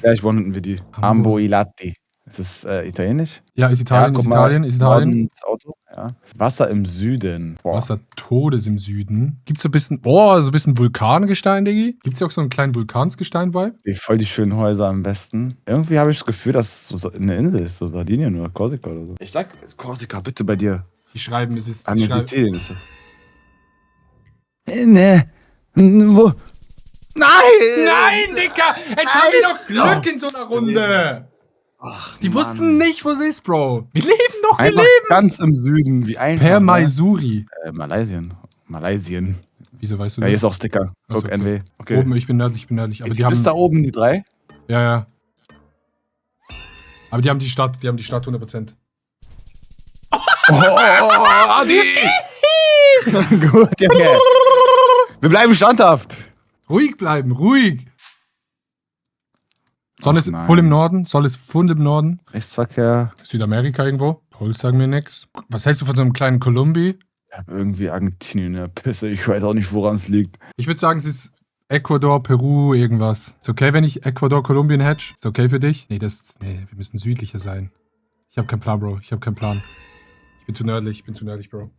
Gleich wollen wir die. Ambo Ilati. Ist das italienisch? Ja, ist Italien, Ja, ist guck mal, Italien, ist Italien. Norden, das Auto. Ja. Wasser im Süden. Boah. Wasser Todes im Süden. Gibt's so ein bisschen, so ein bisschen Vulkangestein, Diggi? Gibt's ja auch so einen kleinen Vulkansgestein bei? Voll die schönen Häuser am besten. Irgendwie habe ich das Gefühl, dass es so eine Insel ist, so Sardinien oder Korsika oder so. Ich sag Korsika, bitte bei dir. Die schreiben, es ist. Ah, die nee, schreiben, Sizilien ist das. Ne. Wo? Nein, Digga! Jetzt haben wir doch Glück in so einer Runde! Ach, Die Mann. wussten nicht, wo es ist, Bro. Wir leben doch, wir Einfach leben! ganz im Süden, wie einfach. Per ne? Maisuri. Malaysia. Wieso weißt du Ja, hier das? ist auch Sticker. Ach so, Guck, okay. NW. Okay. Oben, ich bin nördlich. Aber die haben. Bis da oben die drei? Ja, ja. Aber die haben die Stadt 100%. Adi! Gut, Junge. Wir bleiben standhaft. Ruhig bleiben, ruhig! Sonne ist nein. voll im Norden, Sonne ist voll im Norden. Rechtsverkehr. Südamerika irgendwo. Holz sagen mir nix. Was hältst du von so einem kleinen Kolumbi? Ich hab irgendwie Argentinien in der Pisse. Ich weiß auch nicht, woran es liegt. Ich würde sagen, es ist Ecuador, Peru, irgendwas. Ist okay, wenn ich Ecuador, Kolumbien hedge? Ist okay für dich? Nee, wir müssen südlicher sein. Ich habe keinen Plan, Bro. Ich habe keinen Plan. Ich bin zu nördlich, Bro.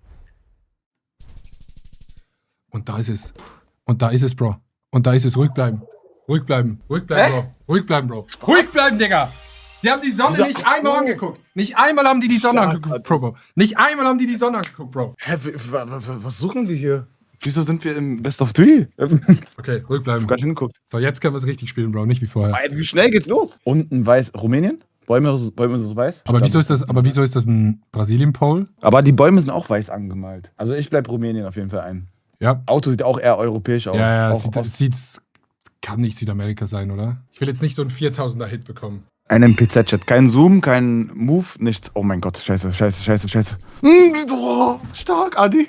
Und da ist es. Bro. Und da ist es. Ruhig bleiben. Ruhig bleiben, Bro. Ruhig bleiben, Bro. Ruhig bleiben, Digga! Die haben die Sonne nicht einmal angeguckt. Nicht einmal haben die die Sonne angeguckt, Bro. Nicht einmal haben die die Sonne angeguckt, Bro. Hä, was suchen wir hier? Wieso sind wir im Best of Three? Ich hab Okay, ruhig bleiben. gar nicht hingeguckt. So, jetzt können wir es richtig spielen, Bro. Nicht wie vorher. Wie schnell geht's los? Unten weiß. Rumänien? Bäume so weiß? Aber wieso ist das ein Brasilien-Pole? Aber die Bäume sind auch weiß angemalt. Also ich bleib Rumänien auf jeden Fall ein. Ja. Auto sieht auch eher europäisch aus. Ja, Auch kann nicht Südamerika sein, oder? Ich will jetzt nicht so einen 4000er-Hit bekommen. ein MPZ-Chat. Kein Zoom, kein Move, nichts. Oh mein Gott, scheiße. Oh, stark, Adi.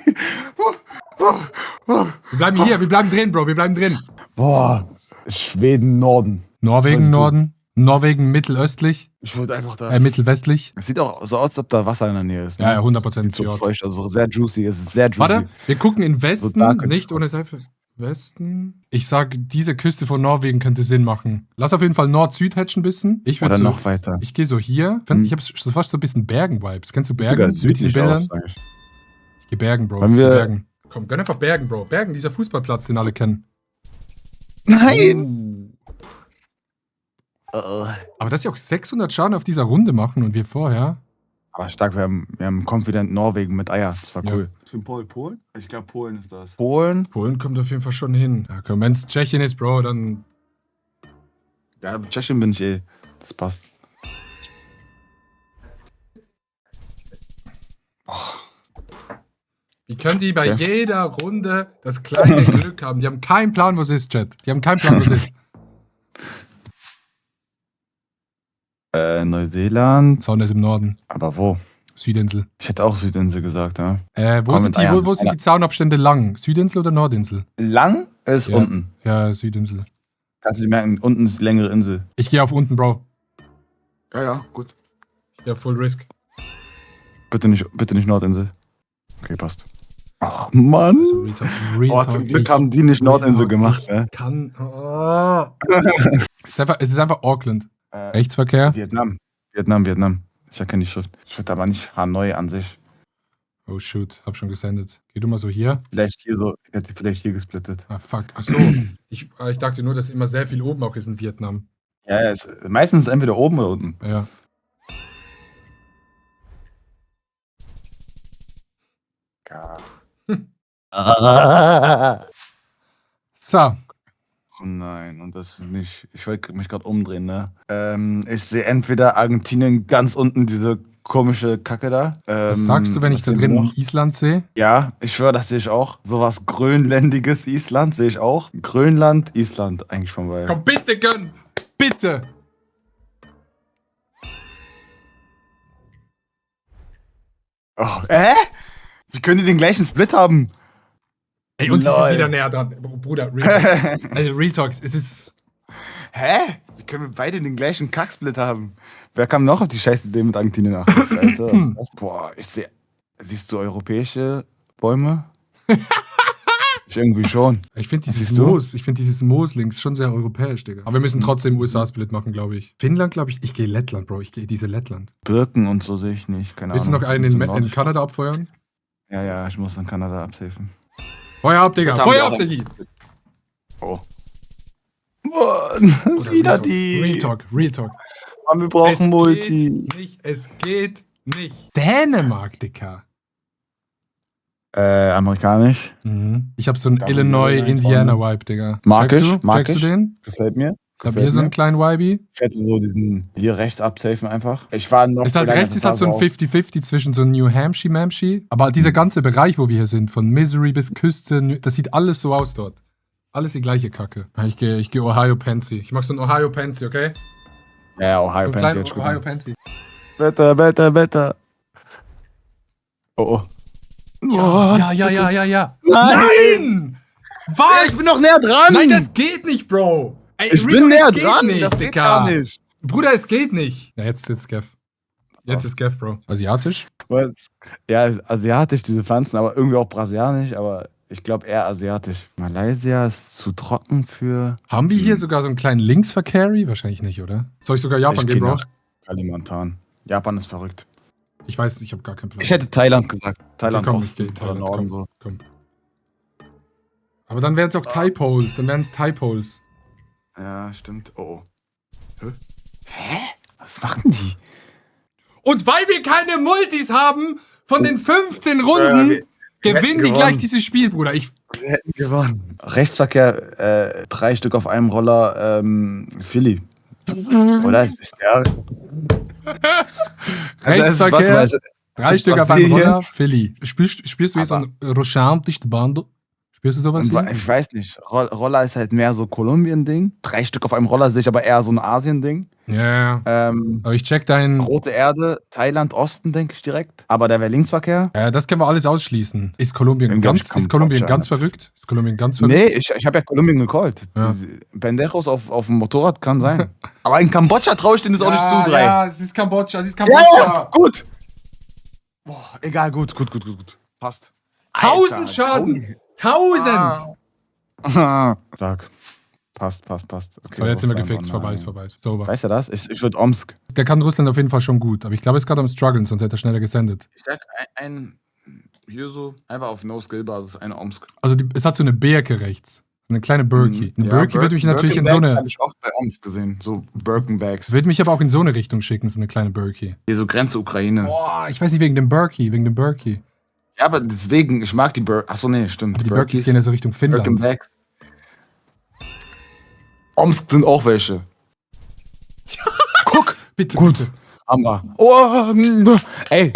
Wir bleiben hier, wir bleiben drin, Bro, wir bleiben drin. Boah, Schweden Norden. Norwegen Norden, Norwegen mittelöstlich, Ich wollte einfach da. mittelwestlich. Es sieht auch so aus, als ob da Wasser in der Nähe ist. Ne? Ja, ja, 100% Sieht so Fjord. feucht, also sehr juicy. Es ist sehr juicy. Warte, wir gucken in Westen, da könnte nicht ich ohne Seife. Westen? Ich sag, diese Küste von Norwegen könnte Sinn machen. Lass auf jeden Fall Nord-Süd hatchen ein bisschen. Ich würde Oder so, noch weiter. ich gehe so hier. Ich habe so fast so ein bisschen Bergen-Vibes. Kennst du Sieht sogar Bergen? Mit diesen südlich Bildern? aus, eigentlich. Ich gehe Bergen, Bro. Wollen Ich geh wir- Bergen. Komm, gönn einfach Bergen, Bro. Bergen, dieser Fußballplatz, den alle kennen. Nein! Aber dass sie auch 600 Schaden auf dieser Runde machen und wir vorher. Aber stark, wir haben Confident Norwegen mit Eier. Das war Ja. cool. Für Polen? Ich glaube, Polen ist das. Polen? Polen kommt auf jeden Fall schon hin. Ja, komm, wenn es Tschechien ist, Bro, dann. Ja, Tschechien bin ich eh. Das passt. Wie können die bei Okay. jeder Runde das kleine Glück haben? Die haben keinen Plan, wo es ist, Chat. Die haben keinen Plan, wo es ist. Neuseeland. Sonne ist im Norden. Aber wo? Südinsel. Ich hätte auch Südinsel gesagt, ja. Wo Komm sind mit Eiern. wo sind die Zaunabstände lang? Südinsel oder Nordinsel? Lang ist Ja. unten. Ja, Südinsel. Kannst du dir merken, unten ist die längere Insel. Ich gehe auf unten, Bro. Ja, gut. Ich gehe auf Full Risk. Bitte nicht Nordinsel. Okay, passt. Ach, Mann. Also Real Oh, Talk, zum Glück ich- haben die nicht Real Nordinsel Talk, gemacht, ich ne? Kann. Oh. Es ist einfach Auckland. Rechtsverkehr. Vietnam. Ich erkenne die Schrift. Ich würde aber nicht Hanoi an sich. Oh shoot, hab schon gesendet. Geh du mal so hier. Vielleicht hier so, ich hätte vielleicht hier gesplittet. Ah, fuck. Ach so. Ich dachte nur, dass immer sehr viel oben auch ist in Vietnam. Ja, meistens entweder oben oder unten. Ja. Ja. So. Oh nein, und das ist nicht. Ich wollte mich gerade umdrehen, ne? Ich sehe entweder Argentinien ganz unten, diese komische Kacke da. Was sagst du, wenn ich was da sehen wir drin noch? Island sehe? Ja, ich schwöre, das sehe ich auch. Sowas Grönländiges Island sehe ich auch. Grönland, Island, eigentlich von bei. Komm, bitte gönn! Bitte! Oh, wie können die den gleichen Split haben? Ey, und sie sind Lol. wieder näher dran. Bruder, Real Talk. Also, Real Talk, es ist... Hä? Wie können wir beide den gleichen Kacksplit haben? Wer kam noch auf die scheiße Idee mit Argentinien nach? Scheiße. Boah, ich sehe. Siehst du europäische Bäume? Ich irgendwie schon. Ich finde dieses siehst du? Moos, dieses Moos links schon sehr europäisch, Digga. Aber wir müssen trotzdem USA-Split machen, glaube ich. Finnland, glaube ich gehe Lettland, Bro. Ich gehe diese Lettland. Birken und so sehe ich nicht. Keine Willst du Ahnung. noch einen Das ist in so nordisch. Kanada abfeuern? Ja, ich muss in Kanada absafen. Feuer ab, Digga. Das haben Feuer wir ab, auch. Diggi. Oh. Boah, Oder wieder Real Talk. die. Real Talk, Real Talk. Mann, wir brauchen Multi. Geht nicht, es geht nicht. Dänemark, Digga. Amerikanisch. Mhm. Ich habe so einen Darf man Illinois, den Indiana-Vibe, Digga. Mag Checkst ich, du? mag Checkst du ich. den? Gefällt mir. Ich habe hier so einen kleinen Vibey. Ich hätte so diesen hier rechts absafen einfach. Ich war noch. Ist halt lange rechts ist halt so ein auf- 50-50 zwischen so New Hampshire, aber dieser ganze Bereich, wo wir hier sind, von Missouri bis Küste, das sieht alles so aus dort. Alles die gleiche Kacke. Ich geh Ohio Pansy. Ich mach so ein Ohio Pansy, okay? Ja, Ohio So ein Pansy. kleinen jetzt gut Ohio an. Pansy. Wetter. Oh. Ja. Nein! Nein! Was? Ja, ich bin noch näher dran! Nein, das geht nicht, Bro! Ey, Ich Real bin Talk, näher es geht dran! nicht, Das geht Digga. gar nicht! Bruder, es geht nicht. Ja, jetzt ist Gav. Jetzt ist Gav, Bro. Asiatisch? Was? Ja, asiatisch, diese Pflanzen, aber irgendwie auch brasilianisch, aber ich glaube eher asiatisch. Malaysia ist zu trocken für. Haben wir hier sogar so einen kleinen Linksvercarry? Wahrscheinlich nicht, oder? Soll ich sogar Japan Ich gehen, geh Bro? nach Kalimantan. Japan ist verrückt. Ich weiß, ich habe gar keinen Plan. Ich hätte Thailand gesagt. Thailand komm, Osten ich geh oder Thailand, Norden komm. so. Komm. Aber dann wären es auch Thai-Poles. Dann wären es Thai-Poles. Ja, stimmt. Oh. Hä? Was machen die? Und weil wir keine Multis haben, von den 15 Ja, Runden, wir gewinnen hätten die gleich gewonnen. dieses Spiel, Bruder. Ich, Wir hätten gewonnen. Rechtsverkehr, 3 Stück auf einem Roller, Philly. Oder? Ist der. Rechtsverkehr, warte mal, 3 Stück auf einem Brasilien? Roller, Philly. Spielst du hier so ein romantisches Band? Spielst du sowas hier? Ich weiß nicht. Roller ist halt mehr so Kolumbien-Ding. 3 Stück auf einem Roller sehe ich aber eher so ein Asien-Ding. Ja, Ähm, aber ich check deinen... Rote Erde, Thailand, Osten, denke ich direkt. Aber der wäre Linksverkehr. Ja, das können wir alles ausschließen. Ist Kolumbien Dann glaub ich, ganz, kommt ist Kolumbien Kambodscha. ganz verrückt? Ist Kolumbien ganz verrückt? Nee, ich habe ja Kolumbien gecallt. Ja. Pendejos auf dem Motorrad kann sein. Aber in Kambodscha traue ich denen das auch nicht zu, 3. Ja, es ist Kambodscha, Gut. Boah, egal, gut. Passt. 1000 Schaden! 1000! Stark. Passt. Okay, So, jetzt sind wir Russland, gefixt. oh nein. Vorbei ist sauber. Weißt du das? Ich würde Omsk. Der kann Russland auf jeden Fall schon gut, aber ich glaube, er ist gerade am struggeln, sonst hätte er schneller gesendet. Ich sag hier so, einfach auf No-Skill-Basis, eine Omsk. Also es hat so eine Birke rechts. Eine kleine Birki. Eine Birki würde mich natürlich in so eine... Habe ich oft bei Omsk gesehen, so Birkenbags. Würde mich aber auch in so eine Richtung schicken, so eine kleine Birki. Hier so Grenze Ukraine. Boah, ich weiß nicht, wegen dem Birki. Ja, aber deswegen, ich mag die Achso, nee, stimmt. Aber die Birkis gehen ja so Richtung Finnland. Birkenbags. Omsk sind auch welche. Guck! Bitte, Gut. bitte. Haben wir. Oh, ey.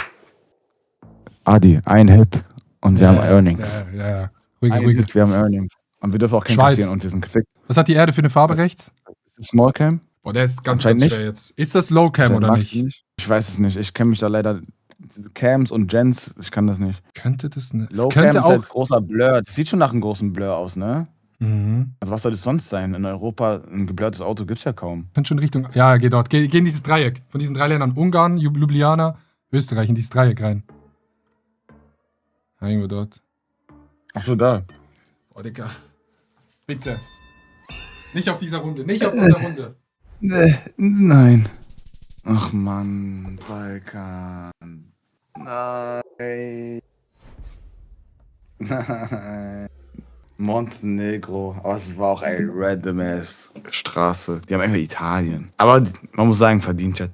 Adi, ein Hit und wir haben Earnings. Ja. Ein Ruhig. Hit, wir haben Earnings. Und wir dürfen auch keinen Schweiz. kassieren und wir sind gefickt. Was hat die Erde für eine Farbe rechts? Small Cam? Boah, der ist ganz Anscheinend schwer jetzt. Ist das Low Cam oder Magst nicht? du Ich weiß es nicht. Ich kenne mich da leider. Cams und Gens, ich kann das nicht. Könnte das ne? Low Es Cam könnte ist auch. halt großer Blur. Das sieht schon nach einem großen Blur aus, ne? Mhm. Also was soll das sonst sein? In Europa ein geblurrtes Auto gibt's ja kaum. Könnte schon Richtung. Ja, geh dort. Geh in dieses Dreieck. Von diesen 3 Ländern: Ungarn, Ljubljana, Österreich, in dieses Dreieck rein. Ja, irgendwo dort. Achso, da. Oh, Digga. Bitte. Nicht auf dieser Runde. Nein. Ach Mann, Balkan. Nein. Nein. Montenegro. Aber es war auch eine random ass Straße. Die haben einfach Italien. Aber man muss sagen, verdient ja.